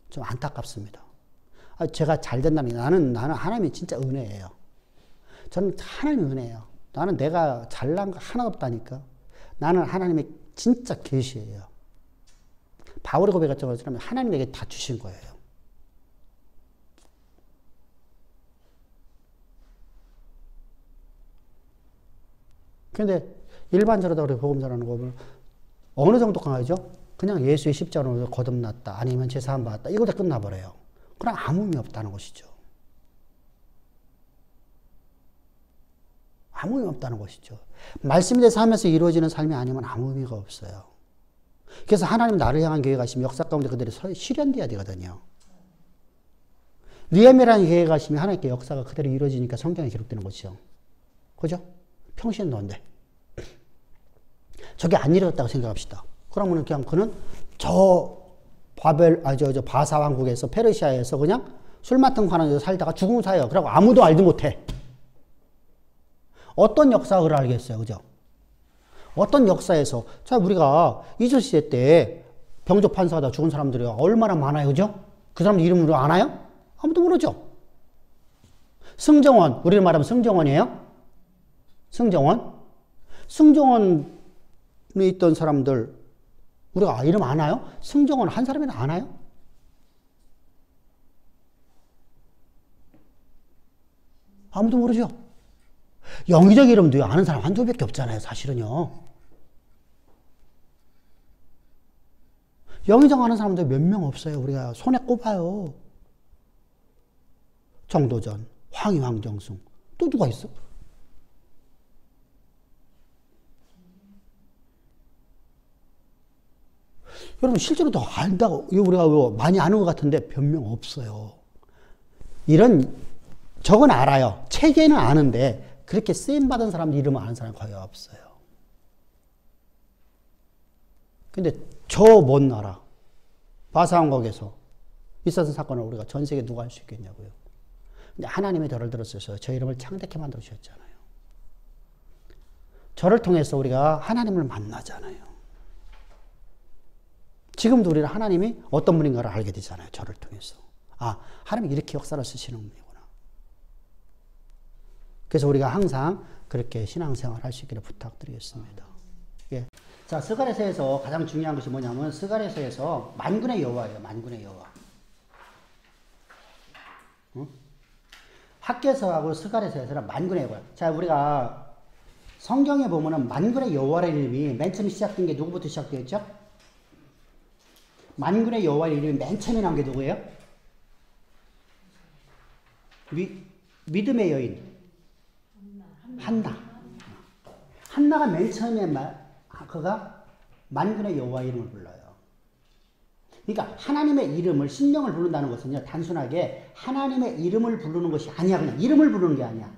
좀 안타깝습니다. 제가 잘 된다는 게 나는 하나님이 진짜 은혜예요. 저는 하나님의 은혜예요. 나는 내가 잘난 거 하나도 없다니까. 나는 하나님의 진짜 계시예요. 바울이 고백했던 것처럼 하나님에게 다 주신 거예요. 그런데 일반적으로 우리 복음 전하는 거 보면 어느 정도 강하죠? 그냥 예수의 십자가로 거듭났다. 아니면 제사함 받았다. 이거 다 끝나버려요. 그럼 아무 의미 없다는 것이죠. 아무 의미 없다는 것이죠. 말씀에 대해서 하면서 이루어지는 삶이 아니면 아무 의미가 없어요. 그래서 하나님 나를 향한 교회 가시면 역사 가운데 그들이 실현돼야 되거든요. 느헤미야라는 교회 가시면 하나님께 역사가 그대로 이루어지니까 성경에 기록되는 것이죠. 그죠? 평신도인데 저게 안 이루어졌다고 생각합시다. 그러면 그냥 그는 바사 왕국에서 페르시아에서 그냥 술 맡은 관원에서 살다가 죽은 사예요. 그러고 아무도 알지 못해. 어떤 역사를 알겠어요, 그죠? 어떤 역사에서 자 우리가 이조 시대 때 병조 판사하다 죽은 사람들이 얼마나 많아요, 그죠? 그 사람들 이름을 아나요? 아무도 모르죠. 승정원, 우리를 말하면 승정원이에요. 승정원에 있던 사람들 우리가 이름 아나요? 승정원 한 사람이나 아나요? 아무도 모르죠. 영의적 이름도 아는 사람 한두 명밖에 없잖아요, 사실은요. 영의정 아는 사람들 몇 명 없어요. 우리가 손에 꼽아요. 정도전, 황희, 황정숭. 또 누가 있어? 여러분 실제로 더 안다고 우리가 많이 아는 것 같은데 변명 없어요. 저건 알아요. 체계는 아는데 그렇게 쓰임받은 사람들 이름을 아는 사람이 거의 없어요. 근데 저 먼 나라 바사 왕국에서 있었던 사건을 우리가 전 세계 누가 알 수 있겠냐고요. 근데 하나님이 저를 들어주셔서 저 이름을 창대케 만들어주셨잖아요. 저를 통해서 우리가 하나님을 만나잖아요. 지금도 우리는 하나님이 어떤 분인가를 알게 되잖아요. 저를 통해서. 아, 하나님이 이렇게 역사를 쓰시는 분이구나. 그래서 우리가 항상 그렇게 신앙생활 할 수 있기를 부탁드리겠습니다. 예. 자, 스가랴서에서 가장 중요한 것이 뭐냐면 스가랴서에서 만군의 여호와예요. 만군의 여호와. 응? 학개서하고 스가랴서에서는 만군의 여호와. 자, 우리가 성경에 보면은 만군의 여호와라는 이름이 맨 처음 시작된 게 누구부터 시작되었죠? 만군의 여호와의 이름이 맨 처음에 나온 게 누구예요? 믿음의 여인 한나. 한나가 맨 처음에 그가 만군의 여호와의 이름을 불러요. 그러니까 하나님의 이름을 신명을 부른다는 것은요, 단순하게 하나님의 이름을 부르는 것이 아니야. 그냥 이름을 부르는 게 아니야.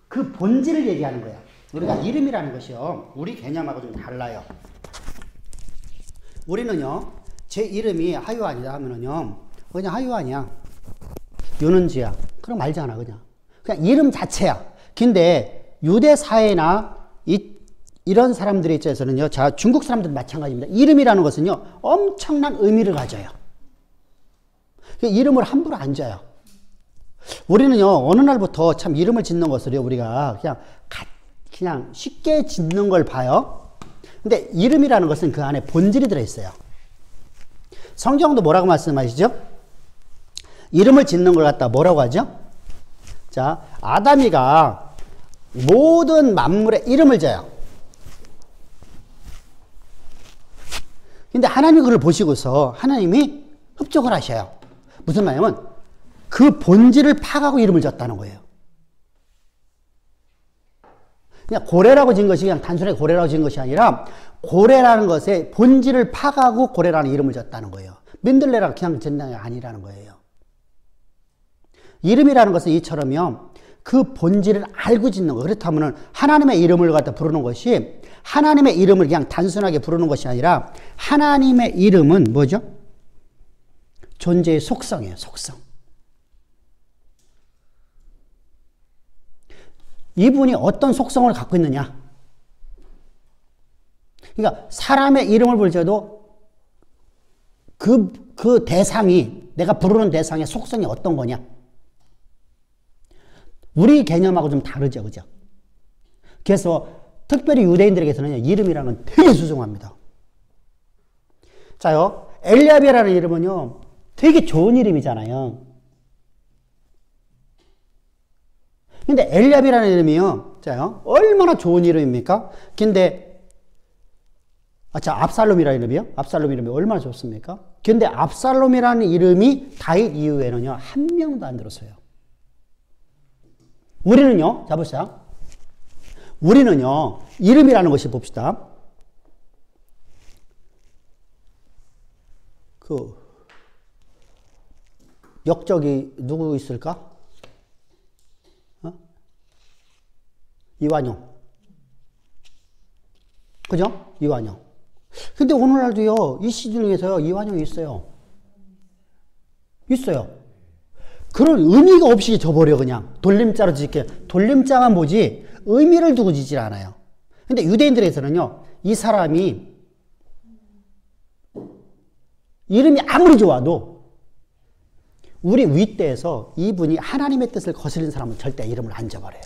그 본질을 얘기하는 거야. 우리가 이름이라는 것이요, 우리 개념하고 좀 달라요. 우리는요, 제 이름이 하유안이다 하면은요, 그냥 하유안이야. 윤은지야. 그럼 말잖아, 그냥. 그냥 이름 자체야. 근데 유대 사회나 이런 사람들의 입장에서는요, 자, 중국 사람들도 마찬가지입니다. 이름이라는 것은요, 엄청난 의미를 가져요. 이름을 함부로 안 져요. 우리는요, 어느 날부터 참 이름을 짓는 것을요, 우리가 그냥 쉽게 짓는 걸 봐요. 근데 이름이라는 것은 그 안에 본질이 들어있어요. 성경도 뭐라고 말씀하시죠? 이름을 짓는 걸 갖다 뭐라고 하죠? 자, 아담이가 모든 만물에 이름을 져요. 근데 하나님이 그걸 보시고서 하나님이 흡족을 하셔요. 무슨 말이냐면 그 본질을 파가고 이름을 졌다는 거예요. 그냥 고래라고 진 것이 그냥 단순하게 고래라고 진 것이 아니라 고래라는 것의 본질을 파가고 고래라는 이름을 졌다는 거예요. 맨들레라고 그냥 짓는 게 아니라는 거예요. 이름이라는 것은 이처럼요, 그 본질을 알고 짓는 거. 그렇다면 하나님의 이름을 갖다 부르는 것이 하나님의 이름을 그냥 단순하게 부르는 것이 아니라 하나님의 이름은 뭐죠? 존재의 속성이에요. 속성. 이분이 어떤 속성을 갖고 있느냐? 그러니까 사람의 이름을 부를 때도 그 대상이, 내가 부르는 대상의 속성이 어떤 거냐? 우리 개념하고 좀 다르죠, 그죠? 그래서 특별히 유대인들에게서는 이름이라는 건 되게 소중합니다. 자요, 엘리야베라는 이름은요, 되게 좋은 이름이잖아요. 근데 엘리야베라는 이름이요, 자요, 얼마나 좋은 이름입니까? 근데, 자, 압살롬이라는 이름이요? 압살롬 이름이 얼마나 좋습니까? 근데 압살롬이라는 이름이 다윗 이후에는요, 한 명도 안 들었어요. 우리는요, 자, 보시죠. 우리는요, 이름이라는 것이 봅시다. 역적이 누구 있을까? 이완용. 그죠? 이완용. 근데 오늘날도요, 이 시중에서요, 이완용이 있어요. 있어요. 그런 의미가 없이 져버려, 그냥. 돌림자로 짓게. 돌림자가 뭐지? 의미를 두고 지질 않아요. 근데 유대인들에서는요, 이 사람이 이름이 아무리 좋아도 우리 윗대에서 이분이 하나님의 뜻을 거스린 사람은 절대 이름을 안 져버려요.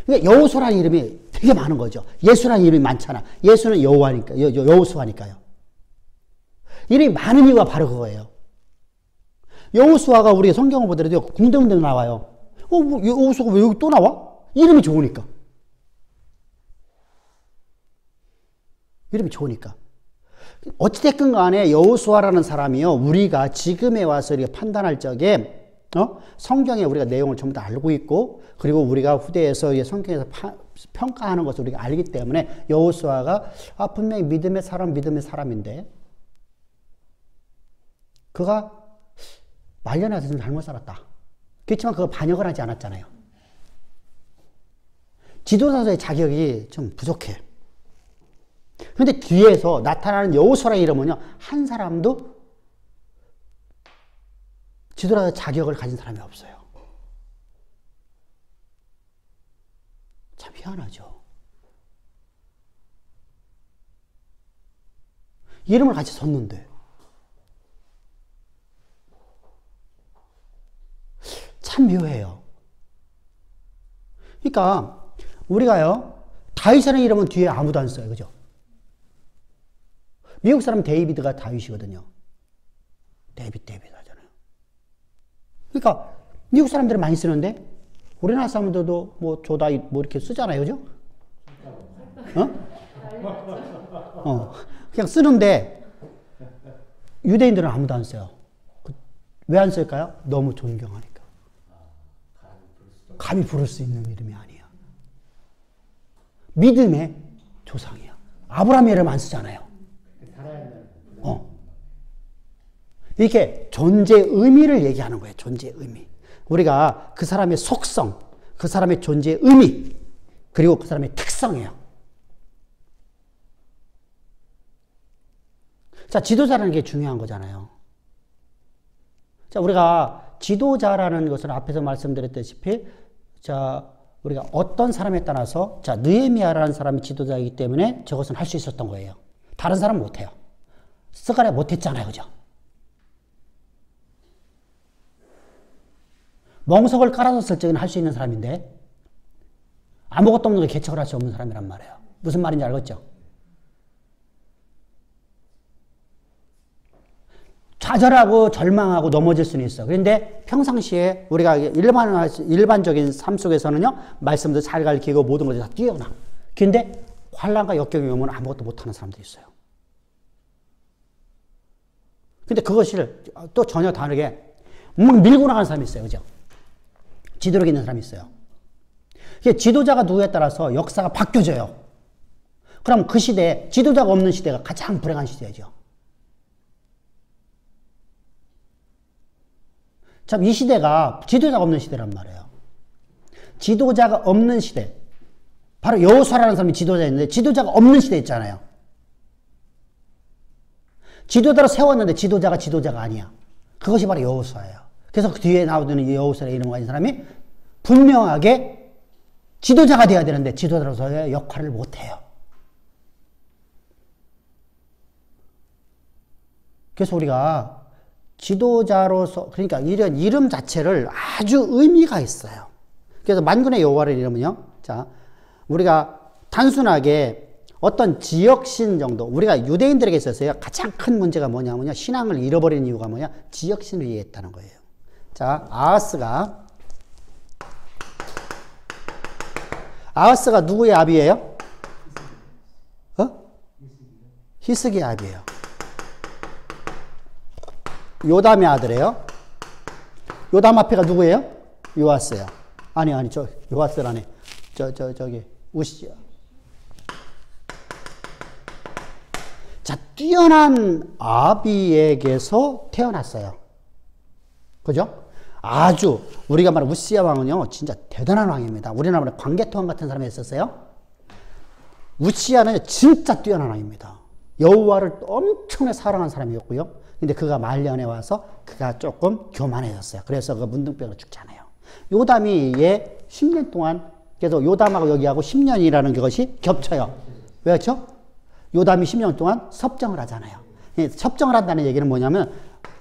그러니까 여호수아라는 이름이 되게 많은 거죠. 예수라는 이름이 많잖아. 예수는 여호와니까, 여호수아니까요. 이름이 많은 이유가 바로 그거예요. 여호수아가 우리 성경을 보더라도 궁뎅궁뎅 나와요. 뭐 여호수아가 왜 여기 또 나와? 이름이 좋으니까. 이름이 좋으니까. 어찌됐든 간에 여호수아라는 사람이요, 우리가 지금에 와서 우리가 판단할 적에 성경에 우리가 내용을 전부 다 알고 있고, 그리고 우리가 후대에서 성경에서 평가하는 것을 우리가 알기 때문에 여호수아가 분명히 믿음의 사람인데 그가 말년에서 좀 잘못 살았다. 그렇지만 그거 반역을 하지 않았잖아요. 지도자의 자격이 좀 부족해. 그런데 뒤에서 나타나는 여호수아라는 이름은요, 한 사람도 지도자 자격을 가진 사람이 없어요. 참 희한하죠. 이름을 같이 썼는데 참 묘해요. 그러니까 우리가요, 다윗이라는 이름은 뒤에 아무도 안 써요. 그죠? 미국 사람 데이비드가 다윗이거든요. 데이비드 하잖아요. 그러니까 미국 사람들은 많이 쓰는데 우리나라 사람들도 뭐 조다윗 뭐 이렇게 쓰잖아요. 그죠? 그냥 쓰는데 유대인들은 아무도 안 써요. 왜 안 쓸까요? 너무 존경하니까. 감히 부를 수 있는 이름이 아니야. 믿음의 조상이야. 아브라함의 이름 안 쓰잖아요. 이렇게 존재 의미를 얘기하는 거예요. 존재 의미. 우리가 그 사람의 속성, 그 사람의 존재 의미, 그리고 그 사람의 특성이에요. 자, 지도자라는 게 중요한 거잖아요. 자, 우리가 지도자라는 것은 앞에서 말씀드렸다시피, 자, 우리가 어떤 사람에 따라서, 자, 느헤미야라는 사람이 지도자이기 때문에 저것은 할 수 있었던 거예요. 다른 사람은 못해요. 스가랴 못했잖아요. 그죠? 멍석을 깔아줬을 적에는 할 수 있는 사람인데, 아무것도 없는 게 개척을 할 수 없는 사람이란 말이에요. 무슨 말인지 알겠죠? 좌절하고 절망하고 넘어질 수는 있어. 그런데 평상시에 우리가 일반적인 삶 속에서는요, 말씀도 잘 가르치고 모든 것이 다 뛰어나. 그런데 환난과 역경이 오면 아무것도 못하는 사람들이 있어요. 근데 그것을 또 전혀 다르게 밀고 나가는 사람이 있어요. 그죠? 지도력 있는 사람이 있어요. 지도자가 누구에 따라서 역사가 바뀌어져요. 그럼 그 시대에 지도자가 없는 시대가 가장 불행한 시대죠. 참, 이 시대가 지도자가 없는 시대란 말이에요. 지도자가 없는 시대. 바로 여호수아라는 사람이 지도자였는데 지도자가 없는 시대 있잖아요. 지도자로 세웠는데 지도자가 아니야. 그것이 바로 여호수아예요. 그래서 그 뒤에 나오는 이 여호수아의 이름을 가진 사람이 분명하게 지도자가 돼야 되는데 지도자로서의 역할을 못해요. 그래서 우리가 지도자로서, 그러니까 이런 이름 자체를 아주 의미가 있어요. 그래서 만군의 여호와의 이름은요, 자, 우리가 단순하게 어떤 지역신 정도, 우리가 유대인들에게 있어서요, 가장 큰 문제가 뭐냐면요, 신앙을 잃어버린 이유가 뭐냐, 지역신을 이해했다는 거예요. 자, 아하스가 누구의 아비예요? 히스기의 아비예요. 요담의 아들이에요. 요담 앞에가 누구예요? 요아스예요. 아니, 요아스라네. 저기, 우시야. 자, 뛰어난 아비에게서 태어났어요. 그죠? 아주, 우리가 말하는 우시야 왕은요, 진짜 대단한 왕입니다. 우리나라 말하는 광개토왕 같은 사람이 있었어요. 우시야는 진짜 뛰어난 왕입니다. 여호와를 엄청나게 사랑한 사람이었고요. 근데 그가 말년에 와서 그가 조금 교만해졌어요. 그래서 그 문둥병으로 죽잖아요. 요담이 얘 10년 동안, 그래서 요담하고 여기하고 10년이라는 것이 겹쳐요. 왜 그렇죠? 요담이 10년 동안 섭정을 하잖아요. 섭정을 한다는 얘기는 뭐냐면,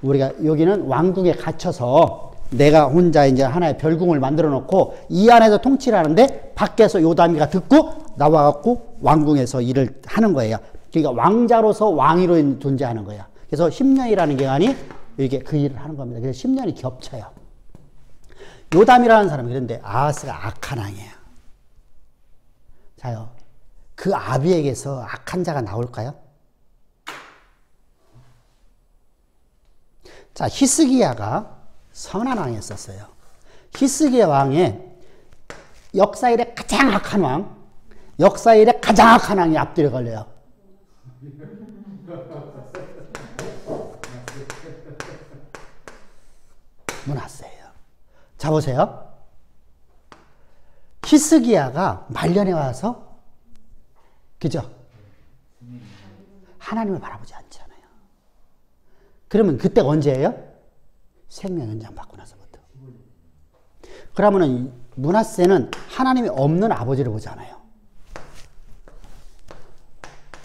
우리가 여기는 왕궁에 갇혀서 내가 혼자 이제 하나의 별궁을 만들어 놓고 이 안에서 통치를 하는데 밖에서 요담이가 듣고 나와갖고 왕궁에서 일을 하는 거예요. 그러니까 왕자로서 왕위로 존재하는 거예요. 그래서 10년이라는 기간이 이게 그 일을 하는 겁니다. 그래서 10년이 겹쳐요. 요담이라는 사람이 그런데 아하스가 악한 왕이에요. 자요, 그 아비에게서 악한 자가 나올까요? 자, 히스기야가 선한 왕이었었어요. 히스기야 왕의 역사 이래 가장 악한 왕, 역사 이래 가장 악한 왕이 앞뒤로 걸려요. 문하세예요. 자, 보세요. 히스기야가 말년에 와서, 그죠? 하나님을 바라보지 않잖아요. 그러면 그때가 언제예요? 생명 연장 받고 나서부터. 그러면은 므낫세는 하나님이 없는 아버지를 보잖아요.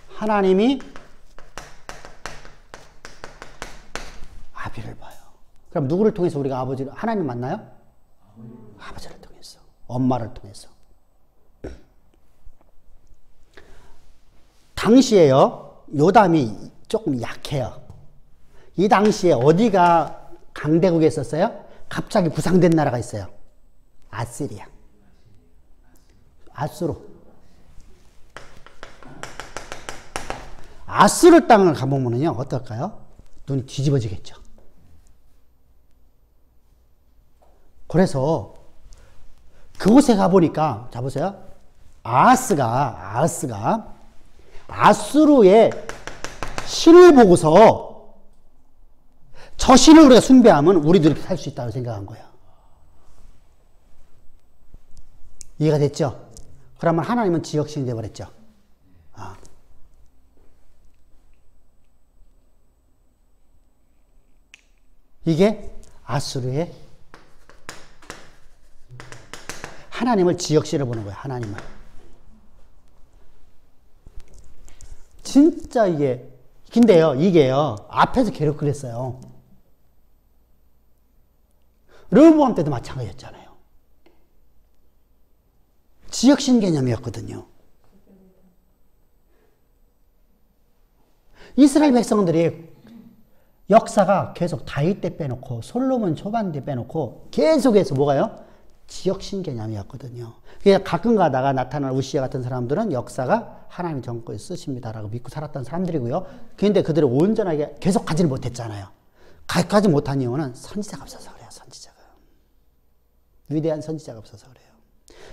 하나님이 아비를 봐요. 그럼 누구를 통해서 우리가 아버지를, 하나님 만나요? 아버지를 통해서. 엄마를 통해서. 당시에요, 요담이 조금 약해요. 이 당시에 어디가 강대국에 있었어요? 갑자기 부상된 나라가 있어요. 아시리아. 아수르. 아수르 땅을 가보면요, 어떨까요? 눈이 뒤집어지겠죠. 그래서 그곳에 가보니까, 자 보세요. 아하스가 아수르의 신을 보고서 저 신을 우리가 숭배하면 우리도 이렇게 살 수 있다고 생각한 거예요. 이해가 됐죠? 그러면 하나님은 지역신이 되어버렸죠. 이게 아수르의 하나님을 지역신을 보는 거예요. 하나님을. 진짜 이게, 근데요, 이게요, 앞에서 계속 그랬어요. 르브암 때도 마찬가지였잖아요. 지역신 개념이었거든요. 이스라엘 백성들이 역사가 계속 다윗 때 빼놓고 솔로몬 초반 때 빼놓고 계속해서 뭐가요? 지역신 개념이었거든요. 그냥 가끔 가다가 나타나는 우시아 같은 사람들은 역사가 하나님이 정권에 쓰십니다라고 믿고 살았던 사람들이고요. 그런데 그들을 온전하게 계속 가지를 못했잖아요. 가지 못한 이유는 선지자가 없어서 그래요. 선지자가. 위대한 선지자가 없어서 그래요.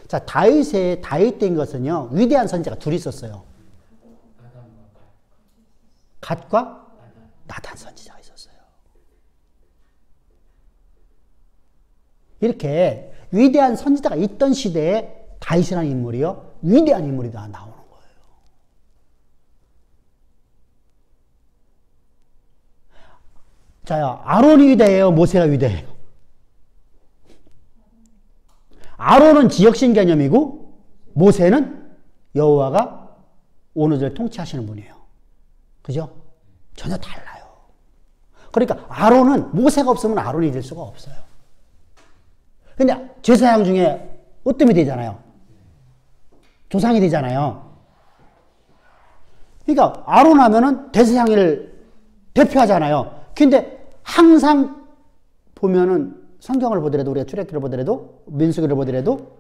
자, 다윗 때인 것은요, 위대한 선지자가 둘이 있었어요. 갓과 나단 선지자가 있었어요. 이렇게 위대한 선지자가 있던 시대에 다윗이라는 인물이요, 위대한 인물이 다 나오는 거예요. 자요, 아론이 위대해요, 모세가 위대해요? 아론은 지역신 개념이고 모세는 여호와가 온 우주를 통치하시는 분이에요. 그죠? 전혀 달라요. 그러니까 아론은, 모세가 없으면 아론이 될 수가 없어요. 근데 제사장 중에 으뜸이 되잖아요. 조상이 되잖아요. 그러니까 아론 하면은 대제사장을 대표하잖아요. 근데 항상 보면은 성경을 보더라도, 우리가 출애굽기를 보더라도, 민수기를 보더라도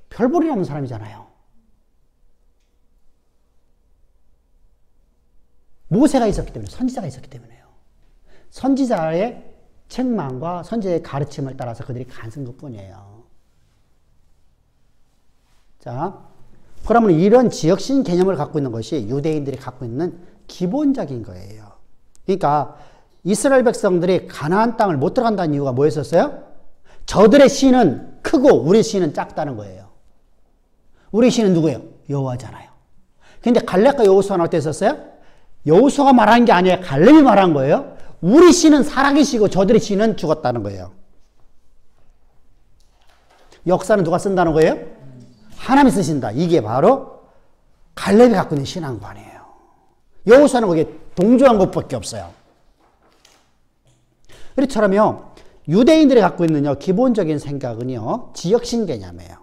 별볼이라는 사람이잖아요. 모세가 있었기 때문에, 선지자가 있었기 때문에요. 선지자의 책망과 선지자의 가르침을 따라서 그들이 간승 것뿐이에요. 자, 그러면 이런 지역신 개념을 갖고 있는 것이 유대인들이 갖고 있는 기본적인 거예요. 그러니까 이스라엘 백성들이 가나안 땅을 못 들어간다는 이유가 뭐였었어요? 저들의 신은 크고 우리 신은 작다는 거예요. 우리 신은 누구예요? 여호와잖아요. 근데 갈렙과 여호수아는 어땠었어요? 여호수아가 말한 게 아니에요. 갈렙이 말한 거예요. 우리 신은 살아계시고 저들의 신은 죽었다는 거예요. 역사는 누가 쓴다는 거예요? 하나님이 쓰신다. 이게 바로 갈렙이 갖고 있는 신앙관이에요. 여호수아는 거기에 동조한 것밖에 없어요. 이처럼요, 유대인들이 갖고 있는 기본적인 생각은요, 지역신 개념이에요.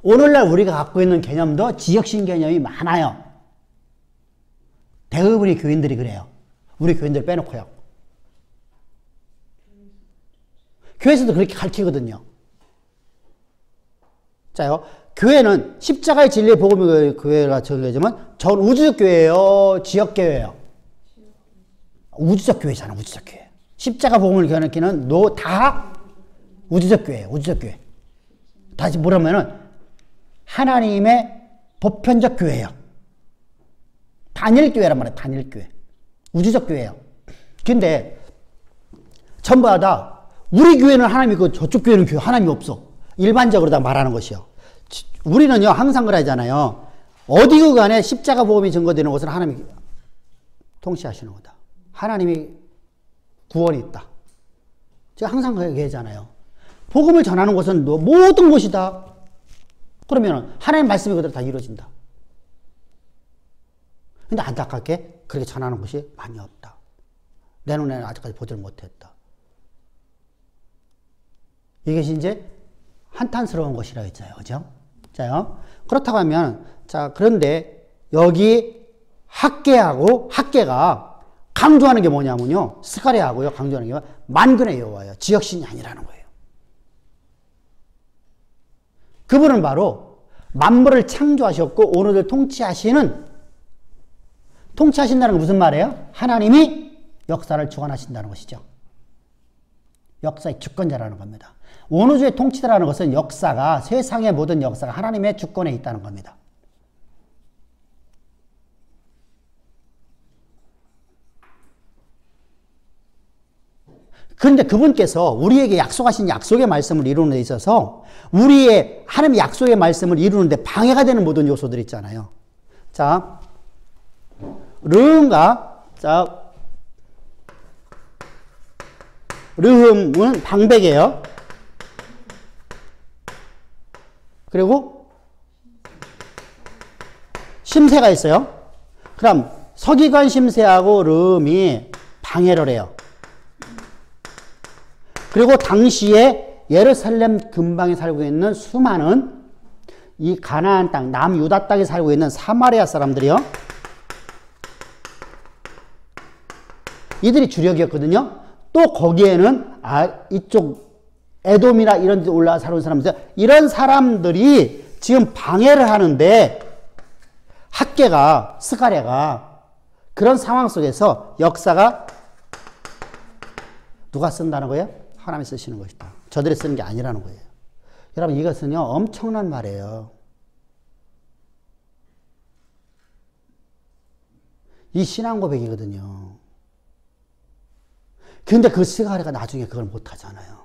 오늘날 우리가 갖고 있는 개념도 지역신 개념이 많아요. 대부분의 교인들이 그래요. 우리 교인들 빼놓고요. 교회에서도 그렇게 가르치거든요. 자요, 교회는 십자가의 진리의 복음의 교회가 정해지면 전 우주적 교회예요, 지역 교회예요? 우주적 교회잖아, 우주적 교회. 십자가 복음을 가르치는 다 우주적 교회예요, 우주적 교회. 다시 뭐라면은 하나님의 보편적 교회예요. 단일 교회란 말이에요, 단일 교회. 우주적 교회예요. 근데 전부 다 우리 교회는 하나님이 있고 저쪽 교회는 하나님이 없어. 일반적으로 다 말하는 것이요. 우리는요, 항상 그러잖아요. 어디고 간에 십자가 복음이 증거되는 곳은 하나님이 통치하시는 거다. 하나님이 구원이 있다. 제가 항상 그 얘기하잖아요. 복음을 전하는 곳은 모든 곳이다. 그러면 하나님 말씀이 그대로 다 이루어진다. 근데 안타깝게 그렇게 전하는 곳이 많이 없다. 내 눈에는 아직까지 보지를 못했다. 이것이 이제 한탄스러운 것이라고 했잖아요. 그죠? 자요. 그렇다고 하면, 자, 그런데 여기 학계가 강조하는 게 뭐냐면요. 스가랴하고요. 강조하는 게 만군의 여호와예요. 지역신이 아니라는 거예요. 그분은 바로 만물을 창조하셨고 오늘을 통치하신다는 건 무슨 말이에요? 하나님이 역사를 주관하신다는 것이죠. 역사의 주권자라는 겁니다. 원우주의 통치자라는 것은 역사가, 세상의 모든 역사가 하나님의 주권에 있다는 겁니다. 그런데 그분께서 우리에게 약속하신 약속의 말씀을 이루는 데 있어서 우리의 하나님의 약속의 말씀을 이루는데 방해가 되는 모든 요소들이 있잖아요. 자, 르흠은 방백이에요. 그리고 심새가 있어요. 그럼 서기관 심새하고 르흠이 방해를 해요. 그리고 당시에 예루살렘 근방에 살고 있는 수많은 이 가나안 땅, 남유다 땅에 살고 있는 사마리아 사람들이요. 이들이 주력이었거든요. 또 거기에는 이쪽 에돔이나 이런 데 올라와 살아온 사람들, 이런 사람들이 지금 방해를 하는데 학계가, 스가랴가 그런 상황 속에서 역사가 누가 쓴다는 거예요? 하나님이 쓰시는 것이다. 저들이 쓰는 게 아니라는 거예요. 여러분, 이것은요, 엄청난 말이에요. 이 신앙 고백이거든요. 근데 그 스가랴가 나중에 그걸 못하잖아요.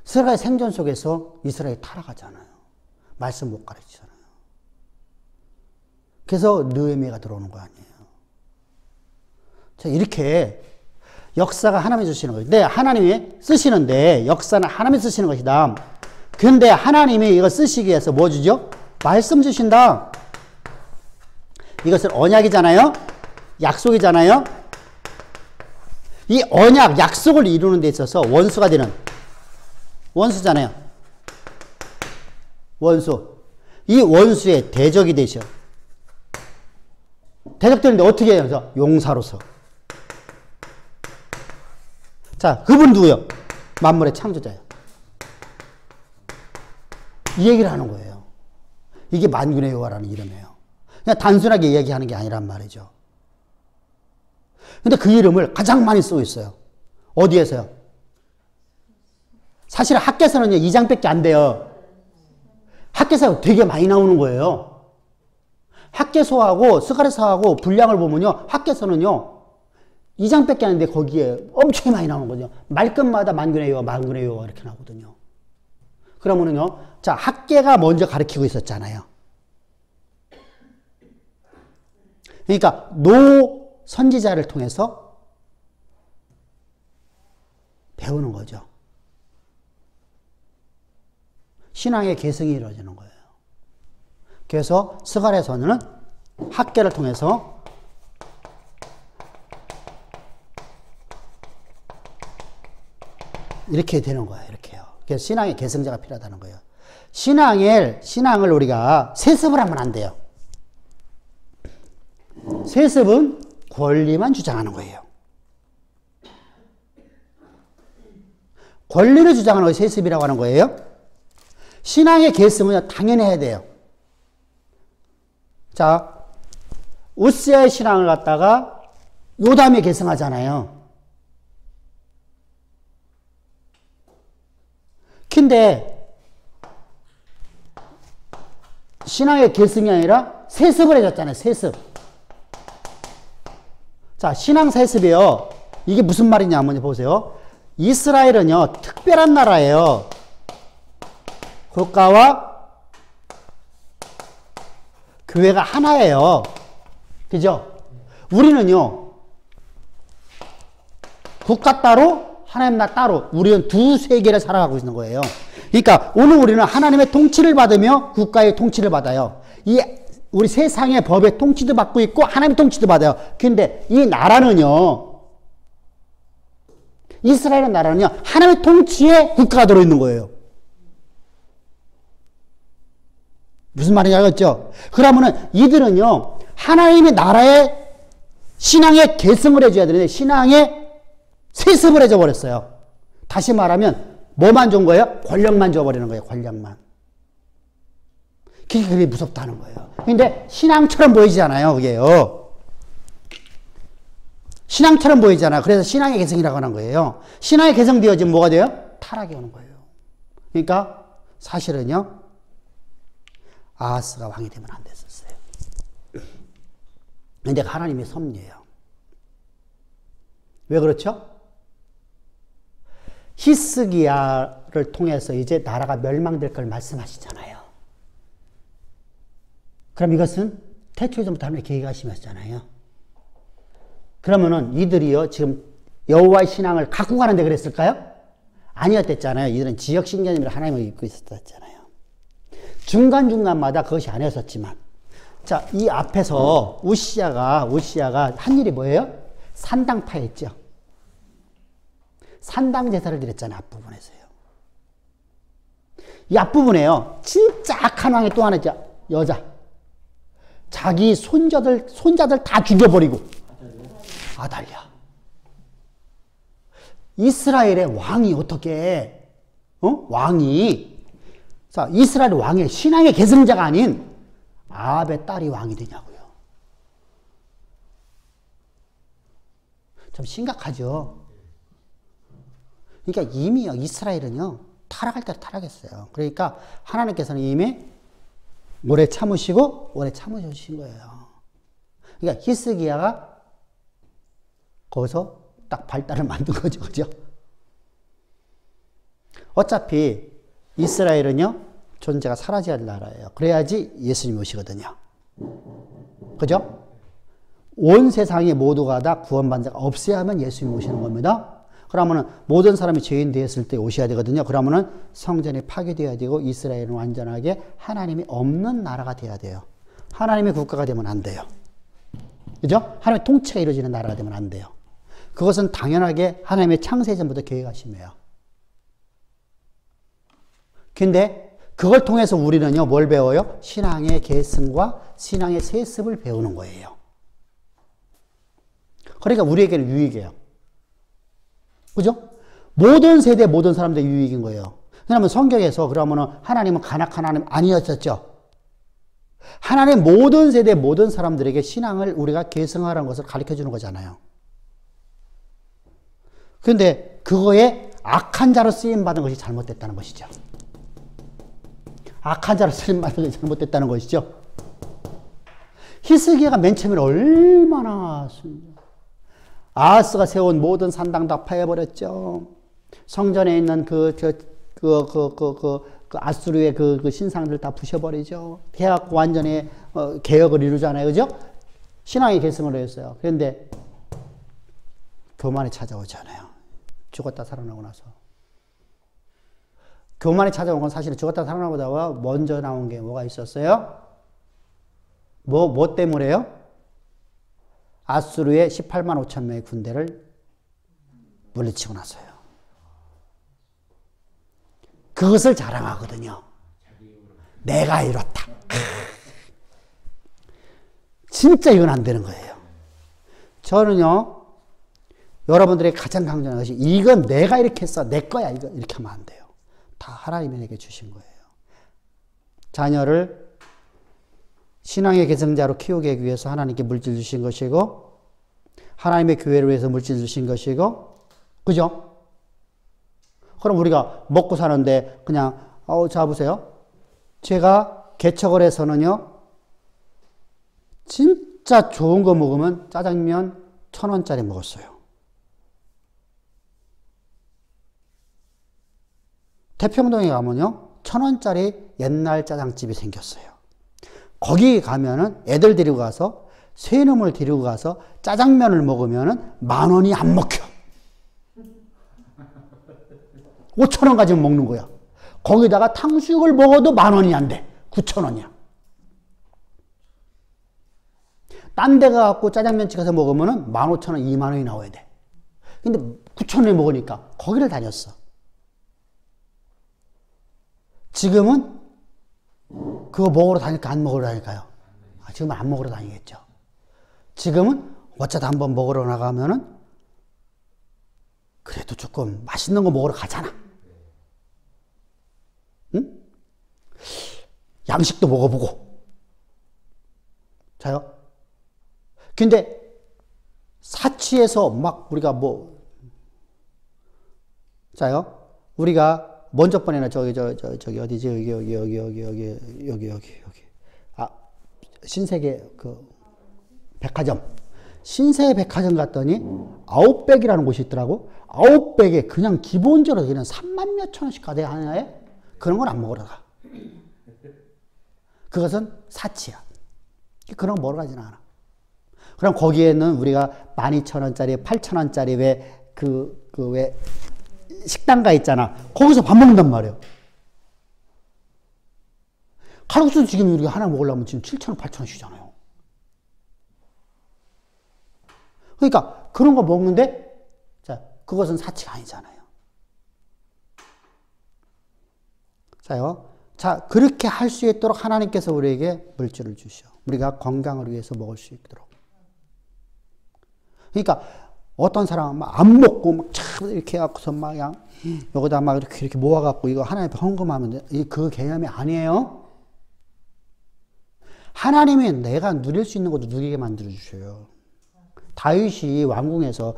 스가랴 생존 속에서 이스라엘이 타락하잖아요. 말씀 못 가르치잖아요. 그래서 느헤미야가 들어오는 거 아니에요. 자, 이렇게 역사가 하나님이 주시는 거예요. 네, 하나님이 쓰시는데 역사는 하나님이 쓰시는 것이다. 근데 하나님이 이거 쓰시기 위해서 뭐 주죠? 말씀 주신다. 이것은 언약이잖아요. 약속이잖아요. 이 언약, 약속을 이루는 데 있어서 원수가 되는, 원수잖아요. 원수. 이 원수의 대적이 되셔. 대적되는데 어떻게 해요? 그래서 용사로서. 자, 그분 누구요? 만물의 창조자예요. 이 얘기를 하는 거예요. 이게 만군의 여호와라는 이름이에요. 그냥 단순하게 이야기하는 게 아니란 말이죠. 근데 그 이름을 가장 많이 쓰고 있어요. 어디에서요? 사실 학계서는요, 2장밖에 안 돼요. 학계서 되게 많이 나오는 거예요. 학계서하고 스가랴서하고 분량을 보면요, 학계서는요, 2장밖에 안 되는데 거기에 엄청 많이 나오는 거죠. 말끝마다 만군의 여호와, 만군의 여호와 이렇게 나오거든요. 그러면은요, 자, 학계가 먼저 가르치고 있었잖아요. 그러니까 노 선지자를 통해서 배우는 거죠. 신앙의 계승이 이루어지는 거예요. 그래서 스가랴서는 학계를 통해서 이렇게 되는 거예요. 이렇게요. 그래서 신앙의 계승자가 필요하다는 거예요. 신앙을 우리가 세습을 하면 안 돼요. 세습은 권리만 주장하는 거예요. 권리를 주장하는 것이 세습이라고 하는 거예요. 신앙의 계승은 당연히 해야 돼요. 자, 우스야의 신앙을 갖다가 요담에 계승하잖아요. 근데 신앙의 계승이 아니라 세습을 해줬잖아요. 세습. 자, 신앙 세습이요. 이게 무슨 말이냐면 보세요. 이스라엘은요, 특별한 나라예요. 국가와 교회가 하나예요. 그죠? 우리는요, 국가 따로, 하나님 나 따로, 우리는 두 세계를 살아가고 있는 거예요. 그러니까 오늘 우리는 하나님의 통치를 받으며 국가의 통치를 받아요. 우리 세상의 법의 통치도 받고 있고 하나님의 통치도 받아요. 근데 이 나라는요, 이스라엘의 나라는요, 하나님의 통치에 국가가 들어있는 거예요. 무슨 말인지 알겠죠? 그러면은 이들은요, 하나님의 나라에 신앙의 계승을 해줘야 되는데 신앙의 세습을 해줘 버렸어요. 다시 말하면 뭐만 준 거예요? 권력만 줘버리는 거예요. 권력만. 그게 무섭다는 거예요. 근데 신앙처럼 보이지 않아요. 그게요. 신앙처럼 보이잖아요. 그래서 신앙의 계승이라고 하는 거예요. 신앙의 계승되어지면 뭐가 돼요? 타락이 오는 거예요. 그러니까 사실은요, 아하스가 왕이 되면 안 됐었어요. 근데 하나님의 섭리예요. 왜 그렇죠? 히스기야를 통해서 이제 나라가 멸망될 걸 말씀하시잖아요. 그럼 이것은 태초에서부터 하나님의 계획하심이었잖아요. 그러면은 이들이요, 지금 여호와의 신앙을 갖고 가는데 그랬을까요? 아니었댔잖아요. 이들은 지역 신념으로 하나님을 믿고 있었잖아요. 중간중간마다 그것이 아니었었지만, 자, 이 앞에서 우시야가 한 일이 뭐예요? 산당파했죠. 산당 제사를 드렸잖아요. 앞부분에서요. 이 앞부분에요, 진짜 악한 왕이 또 하나 있죠. 여자. 자기 손자들 다 죽여버리고. 아달랴. 이스라엘의 왕이 어떻게, 왕이, 자, 이스라엘 왕의 신앙의 계승자가 아닌 아합의 딸이 왕이 되냐고요. 좀 심각하죠. 그러니까 이미요, 이스라엘은요, 타락할 때 타락했어요. 그러니까 하나님께서는 이미 오래 참으시고 오래 참으신 거예요. 그러니까 히스기야가 거기서 딱 발단을 만든 거죠. 그죠? 어차피 이스라엘은요, 존재가 사라져야 할 나라예요. 그래야지 예수님이 오시거든요. 그죠? 온 세상의 모두가 다 구원받는 자가 없어야만 예수님이 오시는 겁니다. 그러면은 모든 사람이 죄인 되었을 때 오셔야 되거든요. 그러면은 성전이 파괴되어야 되고 이스라엘은 완전하게 하나님이 없는 나라가 돼야 돼요. 하나님의 국가가 되면 안 돼요. 그죠? 하나님의 통치가 이루어지는 나라가 되면 안 돼요. 그것은 당연하게 하나님의 창세 전부터 계획하심이에요. 근데 그걸 통해서 우리는요, 뭘 배워요? 신앙의 계승과 신앙의 세습을 배우는 거예요. 그러니까 우리에게는 유익이에요. 그죠? 모든 세대, 모든 사람들 유익인 거예요. 왜냐하면 성경에서 그러면은 하나님은 간악한 하나님 아니었었죠. 하나님 모든 세대, 모든 사람들에게 신앙을 우리가 계승하라는 것을 가르쳐 주는 거잖아요. 그런데 그거에 악한 자로 쓰임받은 것이 잘못됐다는 것이죠. 악한 자로 쓰임받은 것이 잘못됐다는 것이죠. 히스기야가 맨 처음에 얼마나 아하스가 세운 모든 산당 다 파해버렸죠. 성전에 있는 아수르의 그 신상들 다 부셔버리죠. 해갖고 완전히 개혁을 이루잖아요. 그죠? 신앙의 계승을 했어요. 그런데 교만이 찾아오잖아요. 죽었다 살아나고 나서. 교만이 찾아온 건 사실은 죽었다 살아나보다 먼저 나온 게 뭐가 있었어요? 뭐 때문에요? 아수르의 18만 5천 명의 군대를 물리치고 나서요. 그것을 자랑하거든요. 내가 이뤘다. 진짜 이건 안 되는 거예요. 저는요, 여러분들에게 가장 강조하는 것이 이건 내가 이렇게 했어. 내 거야. 이거 이렇게 하면 안 돼요. 다 하나님이 내게 주신 거예요. 자녀를 신앙의 계승자로 키우기 위해서 하나님께 물질 주신 것이고, 하나님의 교회를 위해서 물질 주신 것이고, 그죠? 그럼 우리가 먹고 사는데 그냥, 자 보세요. 제가 개척을 해서는요, 진짜 좋은 거 먹으면 짜장면 1,000원짜리 먹었어요. 태평동에 가면요, 1,000원짜리 옛날 짜장집이 생겼어요. 거기 가면은 애들 데리고 가서 세 놈을 데리고 가서 짜장면을 먹으면은 10,000원이 안 먹혀. 5,000원 가지고 먹는 거야. 거기다가 탕수육을 먹어도 10,000원이 안 돼. 9,000원이야. 딴 데 가갖고 짜장면집 가서 먹으면은 15,000원, 20,000원이 나와야 돼. 근데 9,000원에 먹으니까 거기를 다녔어. 지금은 그거 먹으러 다닐까 안 먹으러 다닐까요? 지금은 안 먹으러 다니겠죠. 지금은 어쩌다 한번 먹으러 나가면은 그래도 조금 맛있는 거 먹으러 가잖아. 응? 양식도 먹어보고. 자요. 근데 사치에서 막 우리가 뭐 자요. 우리가 먼저 번에는 저기 어디지? 여기. 아, 신세계 그 백화점. 신세계 백화점 갔더니 아웃백이라는 곳이 있더라고. 아웃백에 그냥 기본적으로 그냥 3만 몇천 원씩 가대 하나에 그런 건 안 먹으러 가. 그것은 사치야. 그런 거 먹으러 가지는 않아. 그럼 거기에는 우리가 12,000원짜리, 8,000원짜리 왜 식당가 있잖아. 거기서 밥 먹는단 말이에요. 칼국수 지금 우리가 하나 먹으려면 지금 7,000원, 8,000원씩이잖아요. 그러니까 그런 거 먹는데, 자, 그것은 사치가 아니잖아요. 자요. 자, 그렇게 할 수 있도록 하나님께서 우리에게 물질을 주시오. 우리가 건강을 위해서 먹을 수 있도록. 그러니까 어떤 사람은 막 안 먹고 막 이렇게 해갖고서 막 그냥 여기다 막 이렇게 모아갖고 이거 하나님께 헌금하면 돼. 그 개념이 아니에요. 하나님이 내가 누릴 수 있는 것도 누리게 만들어주셔요. 다윗이 왕궁에서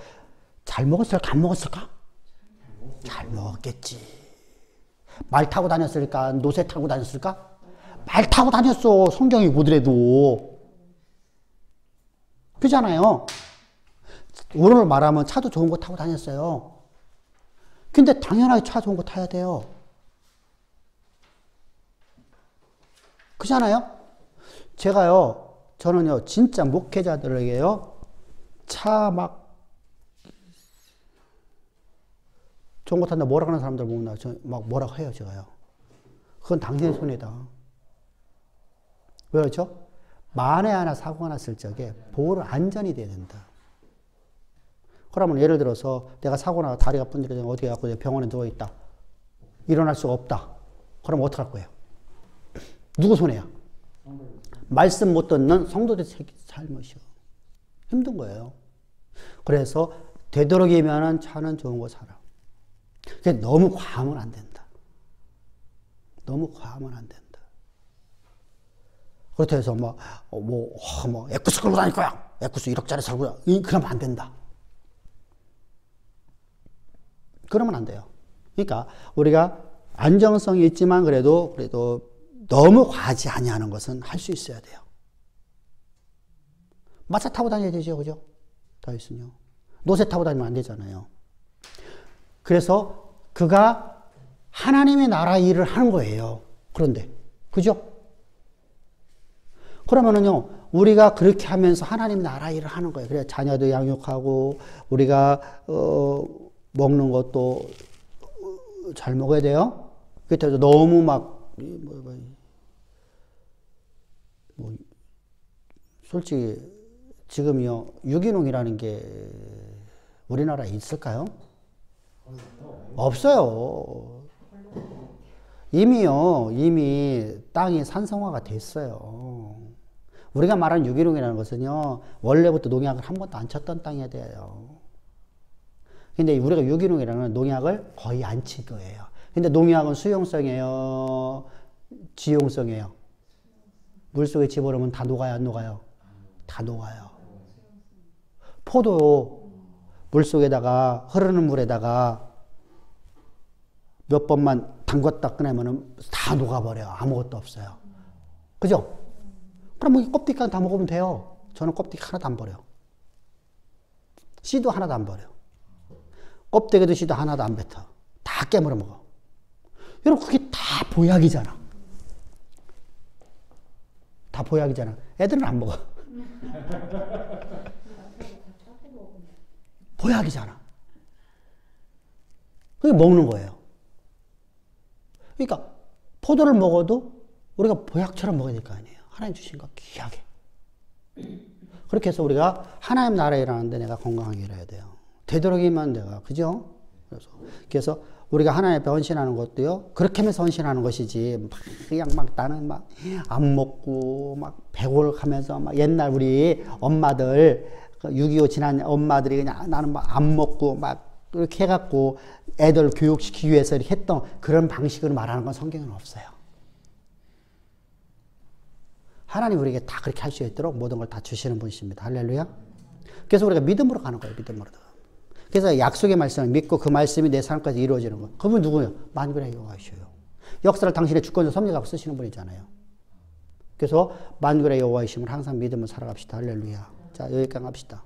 잘 먹었을까 안 먹었을까? 잘 먹었겠지. 말 타고 다녔을까? 노새 타고 다녔을까? 말 타고 다녔어. 성경이 보더라도. 그잖아요. 오늘 말하면 차도 좋은 거 타고 다녔어요. 근데 당연하게 차 좋은 거 타야 돼요. 그잖아요. 저는요 진짜 목회자들에게요 차 막 좋은 거 탄다 뭐라 하는 사람들 보면 막 뭐라고 해요. 제가요. 그건 당신의 손해다. 왜 그렇죠? 만에 하나 사고가 났을 적에 보호를 안전이 돼야 된다. 그러면 예를 들어서 내가 사고 나서 다리가 분질러서 어떻게 갖고 병원에 누워있다. 일어날 수가 없다. 그럼 어떡할 거예요? 누구 손해야? 말씀 못 듣는 성도들 잘못이요. 힘든 거예요. 그래서 되도록이면 차는 좋은 거 사라. 너무 과하면 안 된다. 너무 과하면 안 된다. 그렇다 해서 에쿠스 끌고 다닐 거야. 에쿠스 1억짜리 살고 그러면 안 된다. 그러면 안 돼요. 그러니까 우리가 안정성이 있지만 그래도 너무 과하지 아니하는 것은 할 수 있어야 돼요. 마차 타고 다녀야 되죠. 그죠? 다윗은요. 노새 타고 다니면 안 되잖아요. 그래서 그가 하나님의 나라 일을 하는 거예요. 그런데. 그죠? 그러면은요, 우리가 그렇게 하면서 하나님의 나라 일을 하는 거예요. 그래, 자녀도 양육하고, 우리가, 먹는 것도 잘 먹어야 돼요. 그렇다고 너무 솔직히 지금요 유기농이라는 게 우리나라에 있을까요? 없어요. 이미 땅이 산성화가 됐어요. 우리가 말하는 유기농이라는 것은요 원래부터 농약을 한 번도 안 쳤던 땅이어야 돼요. 근데 우리가 유기농이라는 농약을 거의 안 칠 거예요. 근데 농약은 수용성이에요? 지용성이에요? 물속에 집어넣으면 다 녹아요? 안 녹아요? 다 녹아요. 포도 물속에다가 흐르는 물에다가 몇 번만 담갔다 꺼내면 다 녹아버려요. 아무것도 없어요. 그죠? 그럼 껍데기까지 다 먹으면 돼요. 저는 껍데기 하나도 안 버려요. 씨도 하나도 안 버려요. 껍데기도 씨도 하나도 안 뱉어. 다 깨물어 먹어. 여러분 그게 다 보약이잖아. 다 보약이잖아. 애들은 안 먹어. 보약이잖아. 그게 먹는 거예요. 그러니까 포도를 먹어도 우리가 보약처럼 먹어야 될 거 아니에요. 하나님 주신 거 귀하게. 그렇게 해서 우리가 하나님 나라에 일하는데 내가 건강하게 일해야 돼요. 되도록이면 내가, 그죠? 그래서 우리가 하나님 앞에 헌신하는 것도요, 그렇게 하면서 헌신하는 것이지, 그냥 나는 안 먹고, 배골하면서, 옛날 우리 엄마들, 6.25 지난 엄마들이 그냥 나는 안 먹고, 이렇게 해갖고 애들 교육시키기 위해서 이렇게 했던 그런 방식으로 말하는 건 성경에는 없어요. 하나님 우리에게 다 그렇게 할 수 있도록 모든 걸 다 주시는 분이십니다. 할렐루야. 그래서 우리가 믿음으로 가는 거예요. 믿음으로. 그래서 약속의 말씀을 믿고 그 말씀이 내 삶까지 이루어지는 거. 그분 누구예요? 만군의 여호와이셔요. 역사를 당신의 주권자 섭리하고 쓰시는 분이잖아요. 그래서 만군의 여호와이심을 항상 믿으며 살아갑시다. 할렐루야. 자, 여기까지 합시다.